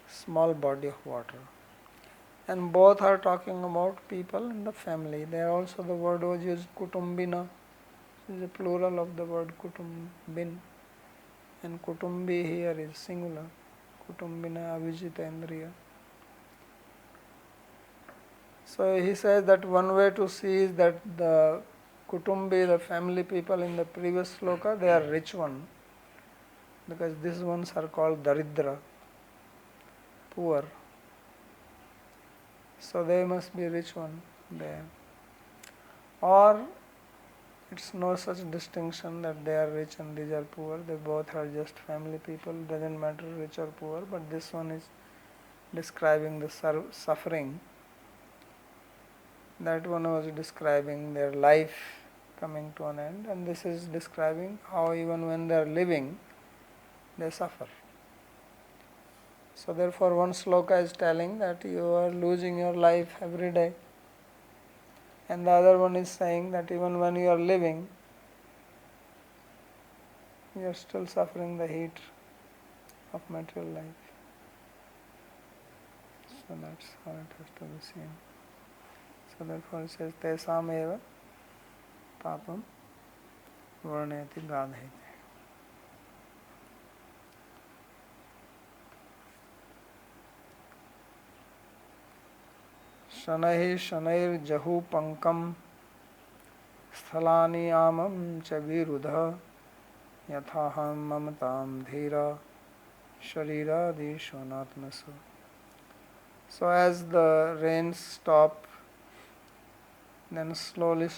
Speaker 1: small body of water, and both are talking about people in the family. There also the word was used kutumbina, is a plural of the word kutumbin, and kutumbi here is singular, kutumbina avijitendriya. So he says that one way to see is that the kutumbi, the family people in the previous sloka, they are rich one, because these ones are called daridra, poor. So they must be rich one there. Or it's no such distinction that they are rich and these are poor. They both are just family people. Doesn't matter rich or poor. But this one is describing the suffering. That one was describing their life coming to an end, and this is describing how even when they are living, they suffer. So therefore one sloka is telling that you are losing your life every day, and the other one is saying that even when you are living, you are still suffering the heat of material life. So that's how it has to be seen. So therefore it says tesam eva papam varneti gadhiti. शनैः शनैर्जहूपङ्कं स्थलानि आमं च विरुध यथाहं ममतां धीरा शरीरादिषु नात्मसु. So as the rains stop, then slowly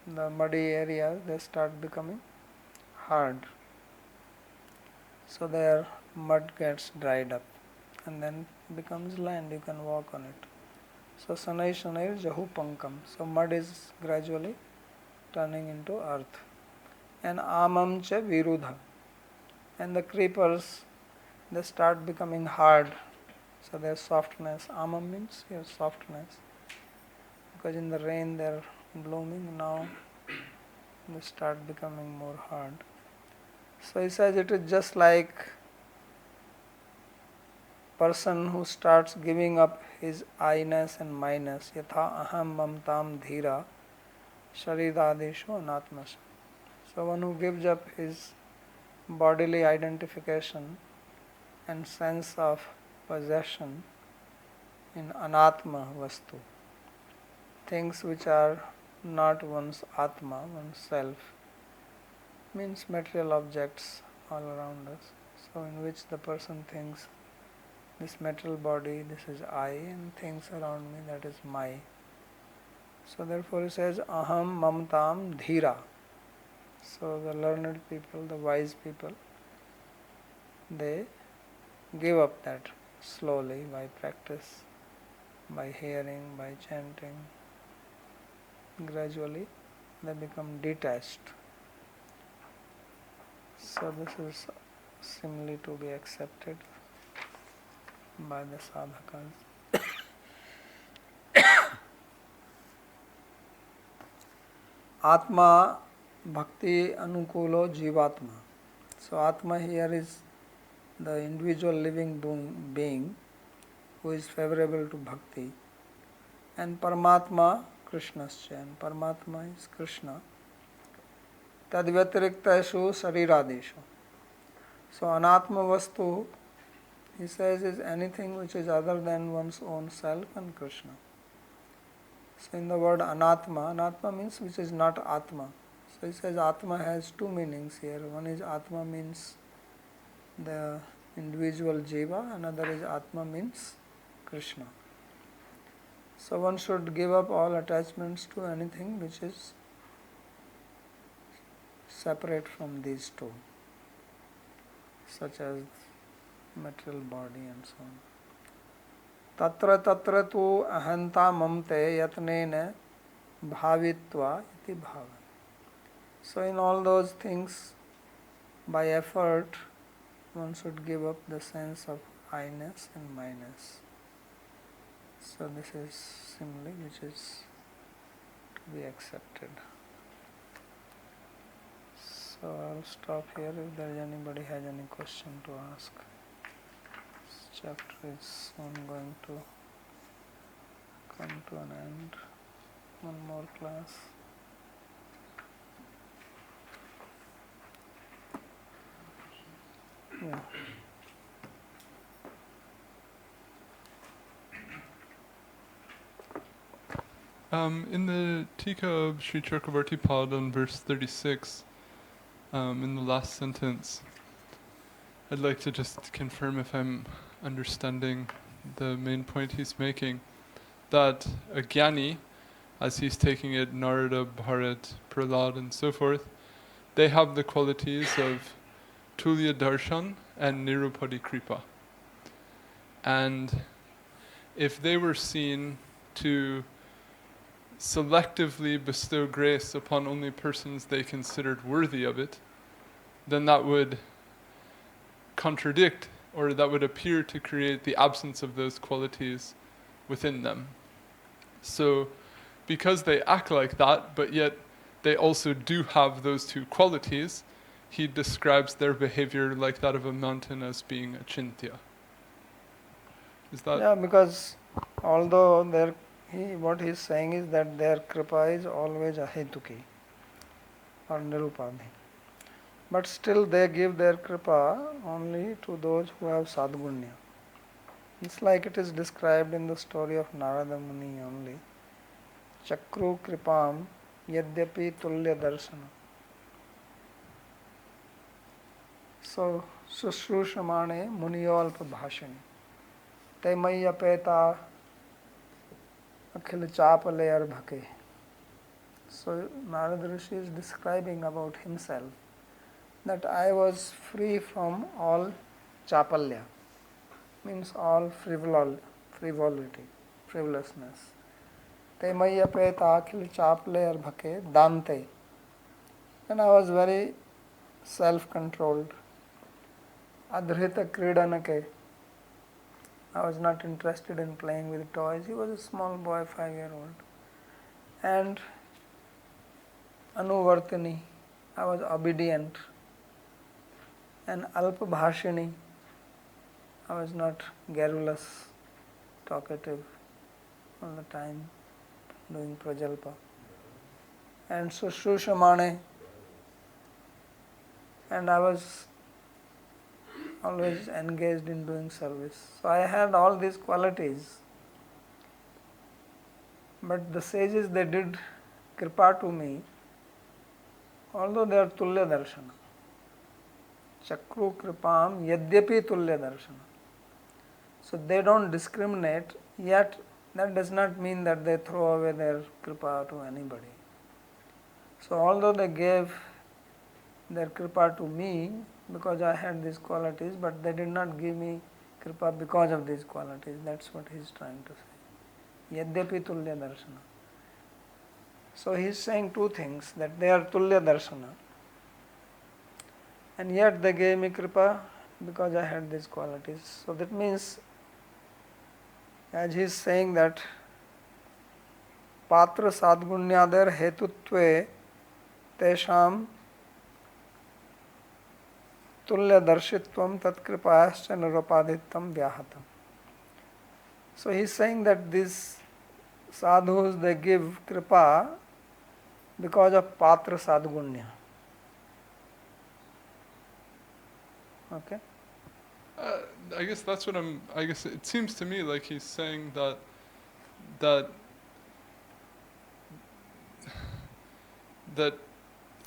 Speaker 1: the muddy areas, they start becoming hard. So their mud gets dried up and then becomes land, you can walk on it. So sanai shanair jahu pankam. So mud is gradually turning into earth. And amam cha virudha. And the creepers, they start becoming hard. So their softness. Amam means your softness. Because in the rain they are blooming, now they start becoming more hard. So he says it is just like person who starts giving up his I-ness and my-ness, yatha aham mamtam dhira sharidadeshu anatmashu. So one who gives up his bodily identification and sense of possession in anatma vastu, things which are not one's atma, one's self, means material objects all around us. So in which the person thinks this material body, this is I, and things around me, that is my. So therefore he says, aham mamtam dhira. So the learned people, the wise people, they give up that slowly by practice, by hearing, by chanting. Gradually they become detached. So this is similarly to be accepted by the sadhakas. Atma bhakti anukulo jivatma. So Atma here is the individual living being who is favorable to bhakti, and Paramatma Krishnascha, and Paramatma is Krishna. Tadvyatiriktashu shariradeshu. So anatma vastu He says is anything which is other than one's own self and Krishna. So in the word anatma, anatma means which is not atma. So he says atma has two meanings here. One is atma means the individual jiva, another is atma means Krishna. So one should give up all attachments to anything which is separate from these two, such as material body and so on. Tatra tatra tu ahanta mamte yatnena bhavitva iti bhava. So in all those things, by effort, one should give up the sense of I-ness and my-ness. So this is simile which is to be accepted. So I'll stop here if there is anybody has any question to ask. This chapter is soon going to come to an end. One more class. Yeah.
Speaker 4: In the Tika of Sri Chakravarti Pad on verse 36, in the last sentence, I'd like to just confirm if I'm understanding the main point he's making, that a jnani, as he's taking it, Narada, Bharat, Prahlad and so forth, they have the qualities of Tulya Darshan and Nirupadi Kripa. And if they were seen to selectively bestow grace upon only persons they considered worthy of it, then that would contradict, or that would appear to create the absence of those qualities within them. So, because they act like that, but yet they also do have those two qualities, he describes their behavior like that of a mountain as being achintya. Is that?
Speaker 1: Yeah, because although what he is saying is that their kripa is always ahetuki or nirupadi. But still they give their kripa only to those who have sadgunya. It's like it is described in the story of Narada Muni only. Chakru kripam yadyapi tulya darshana. So, sushrushamane muniyolpa bhashani. Te mayyapeta akhil chapale arbhake. So, Narada Rishi is describing about himself that I was free from all chapalya, means all frivolity, frivolousness. Te mayyapeta akhil chapale arbhake dante. And I was very self-controlled. Adhrita kridanake. I was not interested in playing with toys. He was a small boy, 5-year-old. And anuvartini. I was obedient. And alpabhashini. I was not garrulous, talkative all the time, doing prajalpa. And sushrushamane. And I was always engaged in doing service. So I had all these qualities. But the sages, they did kripa to me, although they are tulya darshana. Chakru kripam yadyapi tulya darshana. So they don't discriminate, yet that does not mean that they throw away their kripa to anybody. So although they gave their kripa to me because I had these qualities, but they did not give me kripa because of these qualities. That's what he is trying to say. Yadyapi tulya darshana. So he is saying two things, that they are tulya darshana, and yet they gave me kripa because I had these qualities. So that means, as he is saying that patra sadgunyader hetutve tesham tulya darshitvam tatkripayaschya nirupadhitam vyahatam. So he is saying that these sadhus, they give kripa because of patra sadgunya. Okay?
Speaker 4: I guess that's what I guess it seems to me like he's saying that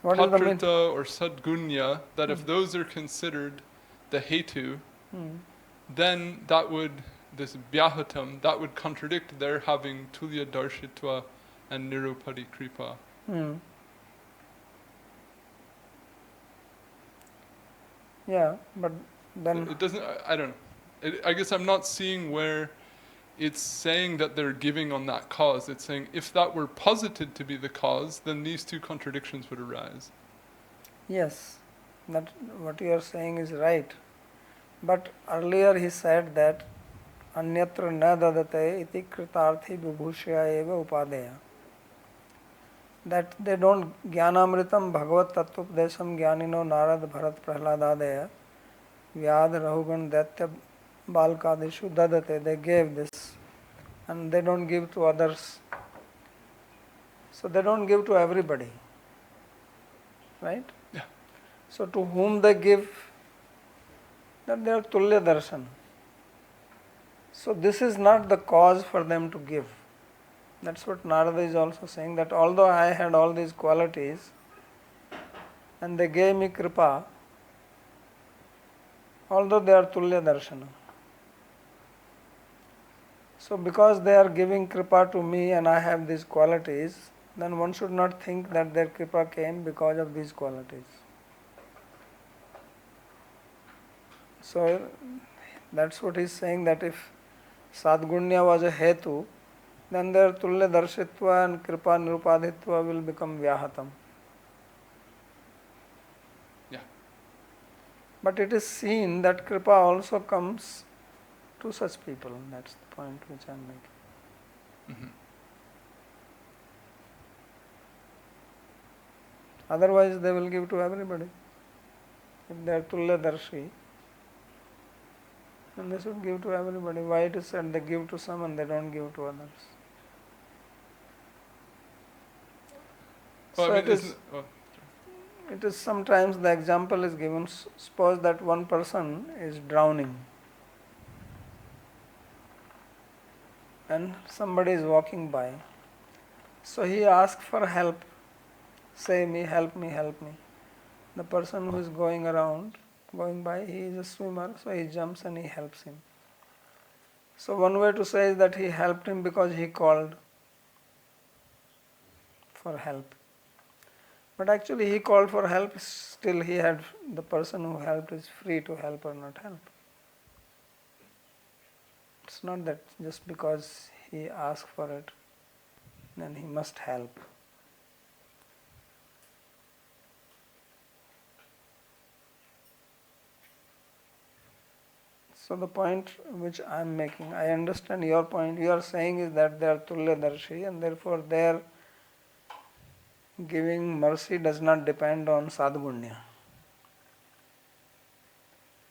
Speaker 1: What is the mean?
Speaker 4: patrita or sadgunya, that if those are considered the hetu, then this Bhāgavatam, that would contradict their having tulya darshitva and nirupadi kripa.
Speaker 1: Yeah, but then
Speaker 4: It doesn't, I don't know. I guess I'm not seeing where it's saying that they're giving on that cause. It's saying if that were posited to be the cause, then these two contradictions would arise.
Speaker 1: yes, that what you are saying is right. But earlier he said that anyatra na dadate iti kritarthi vibhushya eva upadeya. That they don't jnanamritam bhagavat tattvapdesham jnanino narad bharat prahladadeya vyad rahugan daitya balkadishu dadate. They gave this and they don't give to others. So they don't give to everybody. Right?
Speaker 4: Yeah.
Speaker 1: So to whom they give, that they are tulya darshan. So this is not the cause for them to give. That's what Narada is also saying, that although I had all these qualities and they gave me kripa, although they are tulya darshana. So because they are giving kripa to me and I have these qualities, then one should not think that their kripa came because of these qualities. So that's what he is saying, that if sadgunya was a hetu, then their tulya darshitva and kripa nirupadhitva will become vyahatam.
Speaker 4: Yeah.
Speaker 1: But it is seen that kripa also comes to such people. That's the point which I am making. Otherwise they will give to everybody. If they are tulya darshi, then they should give to everybody. Why it is said they give to some and they don't give to others?
Speaker 4: Well,
Speaker 1: So
Speaker 4: I mean,
Speaker 1: it is sometimes the example is given. Suppose that one person is drowning and somebody is walking by. So he asks for help. Say me, help me, help me. The person who is going by, he is a swimmer, so he jumps and he helps him. So one way to say is that he helped him because he called for help. But actually he called for help, still the person who helped is free to help or not help. It's not that just because he asked for it, then he must help. So the point which I am making, I understand your point. You are saying is that they are tulya darshi and therefore their giving mercy does not depend on sadgunya.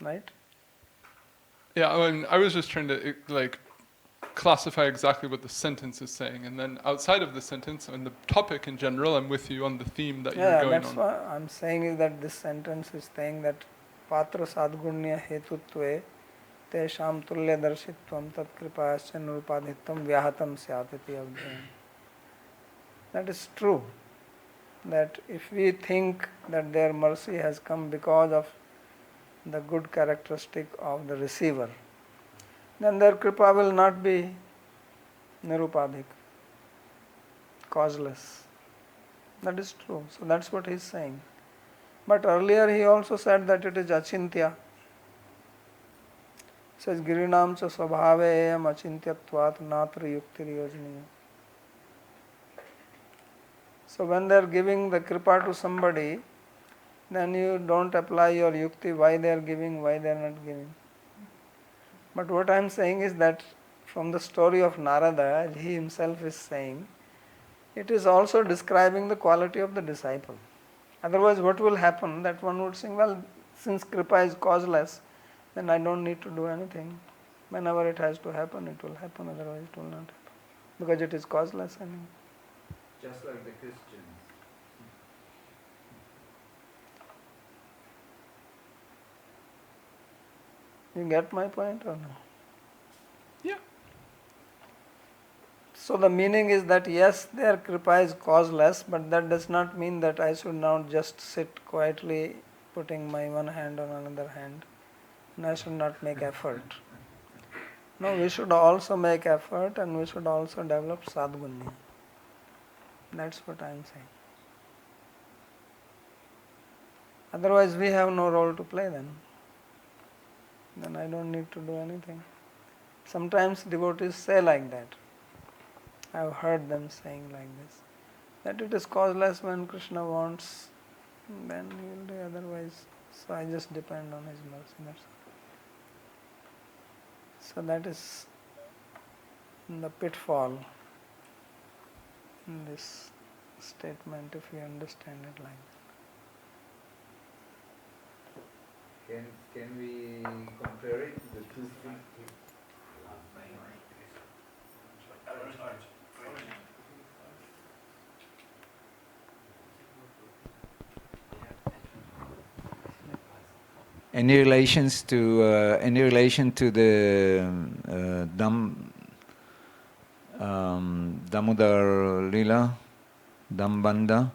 Speaker 1: Right?
Speaker 4: Yeah, I was just trying to classify exactly what the sentence is saying, and then outside of the sentence and the topic in general, I'm with you on the theme that you're going on.
Speaker 1: That's what I'm saying is that this sentence is saying that patra sadgunya hetutve tesham tulya darshitvam tat kripayascha nirupadhitvam vyahatam syatiti avdhayam. That is true. That if we think that their mercy has come because of the good characteristic of the receiver, then their kripa will not be nirupadhik, causeless. That is true. So that's what he is saying. But earlier he also said that it is achintya. He says girinam cha svabhaveyam achintyatvat natra yuktir yojaniya. So when they are giving the kripa to somebody, then you don't apply your yukti, why they are giving, why they are not giving. But what I am saying is that from the story of Narada, he himself is saying, it is also describing the quality of the disciple. Otherwise what will happen, that one would think, well, since kripa is causeless, then I don't need to do anything. Whenever it has to happen, it will happen, otherwise it will not happen. Because it is causeless anyway.
Speaker 2: Just like the Christians.
Speaker 1: You get my point or no?
Speaker 4: Yeah.
Speaker 1: So the meaning is that yes, their kripa is causeless, but that does not mean that I should now just sit quietly putting my one hand on another hand and I should not make effort. No, we should also make effort and we should also develop sadgunya. That's what I am saying. Otherwise we have no role to play then. Then I don't need to do anything. Sometimes devotees say like that. I have heard them saying like this. That it is causeless when Krishna wants, then he will do otherwise. So I just depend on his mercy. That's all. So that is the pitfall in this statement if you understand it like that.
Speaker 2: Can we compare it to the two things? Any relation to the Damodar Lila, Dambanda,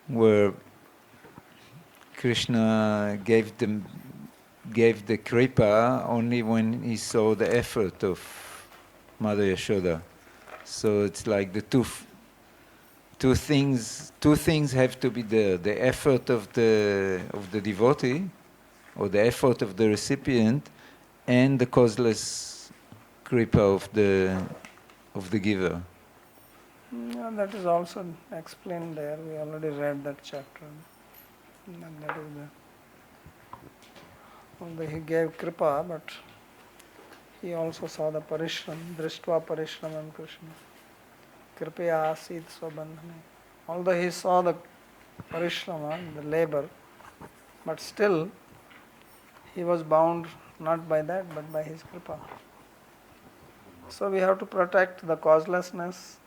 Speaker 2: where Krishna gave the kripa only when he saw the effort of Mother Yashoda. So it's like the two things have to be there: the effort of the devotee, or the effort of the recipient, and the causeless kripa of the giver.
Speaker 1: Yeah, that is also explained there. We already read that chapter. And that is the. Although he gave kripa, but he also saw the parishram, drishtva parishramam Krishna. Kripaya asit swabandhane. Although he saw the parishrama, the labor, but still he was bound not by that but by his kripa. So we have to protect the causelessness,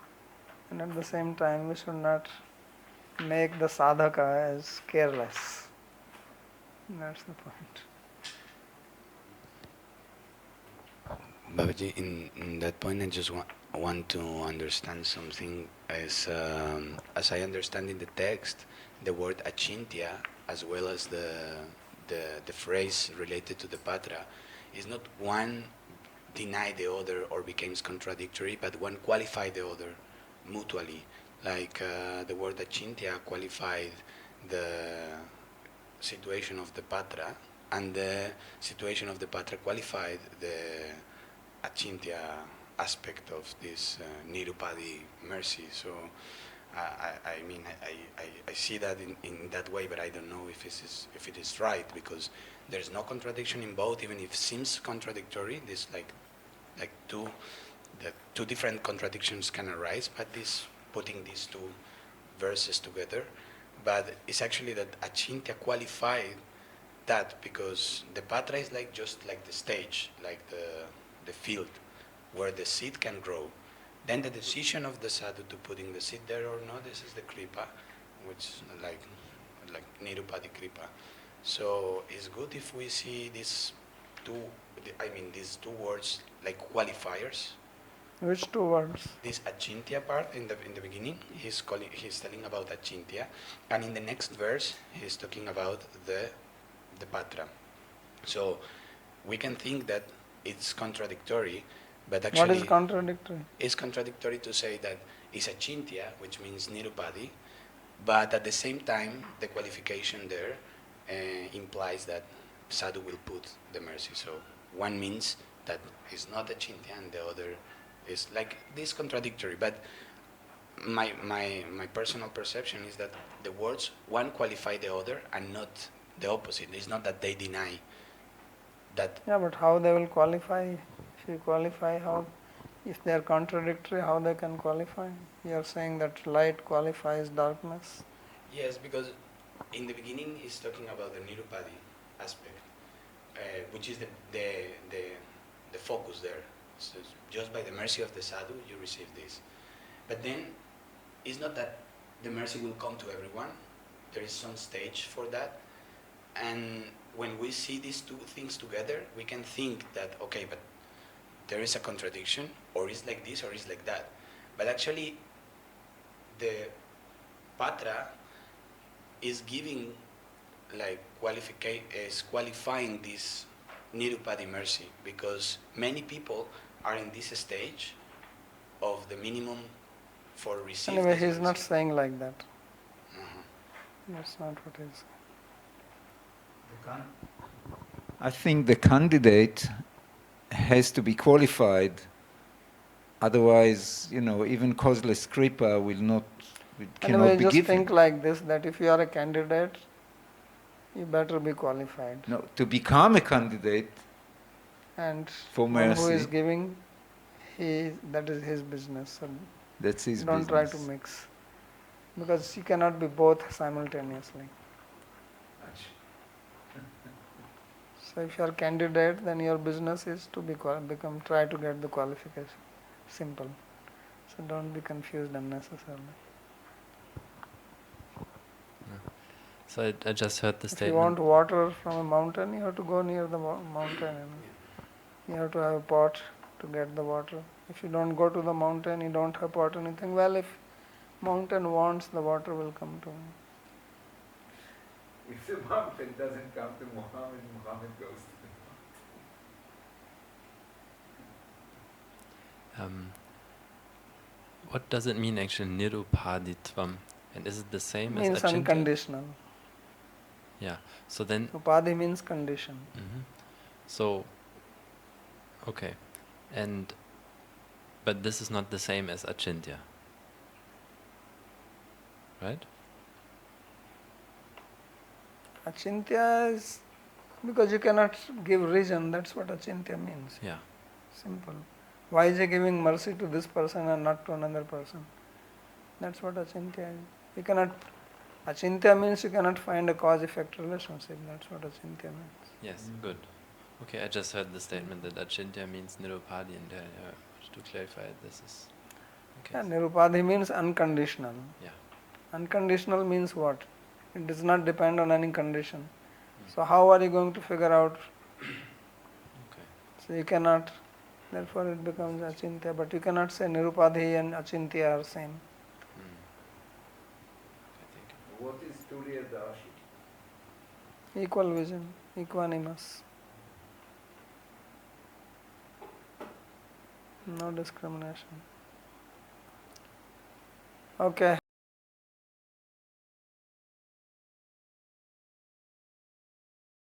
Speaker 1: and at the same time we should not make the sadhaka as careless. That's the point.
Speaker 5: Babaji, in that point, I just want to understand something. As I understand in the text, the word achintya, as well as the phrase related to the patra, is not one deny the other or becomes contradictory, but one qualify the other mutually. Like the word achintya qualified the situation of the patra, and the situation of the patra qualified the achintya aspect of this nirupadi mercy. So I mean I see that in that way, but I don't know if it is right, because there's no contradiction in both, even if it seems contradictory. This like two different contradictions can arise, but putting these two verses together, but it's actually that achintya qualified that, because the patra is like just like the stage, like the field where the seed can grow. Then the decision of the sadhu to putting the seed there or not, this is the kripa, which like nirupadi kripa. So it's good if we see these two words like qualifiers.
Speaker 1: Which two words?
Speaker 5: This achintya part in the beginning, he's telling about achintya, and in the next verse he's talking about the patra. So we can think that it's contradictory, but actually
Speaker 1: What is contradictory?
Speaker 5: It's contradictory to say that it's achintya, which means nirupadi, but at the same time the qualification there implies that sadhu will put the mercy. So one means that it's not achintya and the other is like this contradictory. But my personal perception is that the words one qualify the other and not the opposite. It's not that they deny that.
Speaker 1: Yeah, but how they will qualify? If you qualify, how? If they are contradictory, how they can qualify? You are saying that light qualifies darkness.
Speaker 5: Yes, because in the beginning he's talking about the nirupadi aspect, which is the focus there. So just by the mercy of the sadhu, you receive this. But then, it's not that the mercy will come to everyone. There is some stage for that. And when we see these two things together, we can think that, okay, but there is a contradiction, or it's like this, or it's like that. But actually, the patra is giving, like, is qualifying this nirupadi mercy, because many people are in this stage of the minimum for receiving.
Speaker 1: Anyway, he's not saying like that.
Speaker 5: Mhm.
Speaker 1: That's not what he's saying.
Speaker 2: I think the candidate has to be qualified, otherwise, even causeless kripa cannot
Speaker 1: Anyway,
Speaker 2: be
Speaker 1: just
Speaker 2: given.
Speaker 1: think like this, that if you are a candidate, you better be qualified.
Speaker 2: No, to become a candidate
Speaker 1: And
Speaker 2: for
Speaker 1: one who
Speaker 2: mercy,
Speaker 1: is giving, that is his business. So
Speaker 2: that's his
Speaker 1: don't
Speaker 2: business.
Speaker 1: try to mix. Because you cannot be both simultaneously. So if you are a candidate, then your business is to try to get the qualification. Simple. So don't be confused unnecessarily.
Speaker 6: So I just heard the
Speaker 1: If you
Speaker 6: statement.
Speaker 1: want water from a mountain, you have to go near the mountain. You have to have a pot to get the water. If you don't go to the mountain, you don't have pot or anything. Well, if mountain wants, the water will come to me.
Speaker 2: If the mountain doesn't come to Muhammad, Muhammad goes to
Speaker 6: What does it mean actually, nirupaditvam? And is it the same
Speaker 1: It
Speaker 6: as
Speaker 1: means
Speaker 6: achintya?
Speaker 1: unconditional.
Speaker 6: Yeah. So then.
Speaker 1: Upadi means condition.
Speaker 6: So. Okay. But this is not the same as achintya, right?
Speaker 1: Achintya is because you cannot give reason. That's what achintya means.
Speaker 6: Yeah.
Speaker 1: Simple. Why is he giving mercy to this person and not to another person? That's what achintya is. You cannot. Achintya means you cannot find a cause-effect relationship. That's what achintya means.
Speaker 6: Yes. Good. Okay. I just heard the statement that achintya means nirupadi, and to clarify, this is. Okay.
Speaker 1: Yeah, nirupadhi means unconditional.
Speaker 6: Yeah.
Speaker 1: Unconditional means what? It does not depend on any condition. So how are you going to figure out?
Speaker 6: Okay.
Speaker 1: So you cannot. Therefore it becomes achintya. But you cannot say nirupadhi and achintya are same.
Speaker 6: Okay, thank you.
Speaker 2: What is Turiya Dashi?
Speaker 1: Equal vision, equanimous. No discrimination. Okay.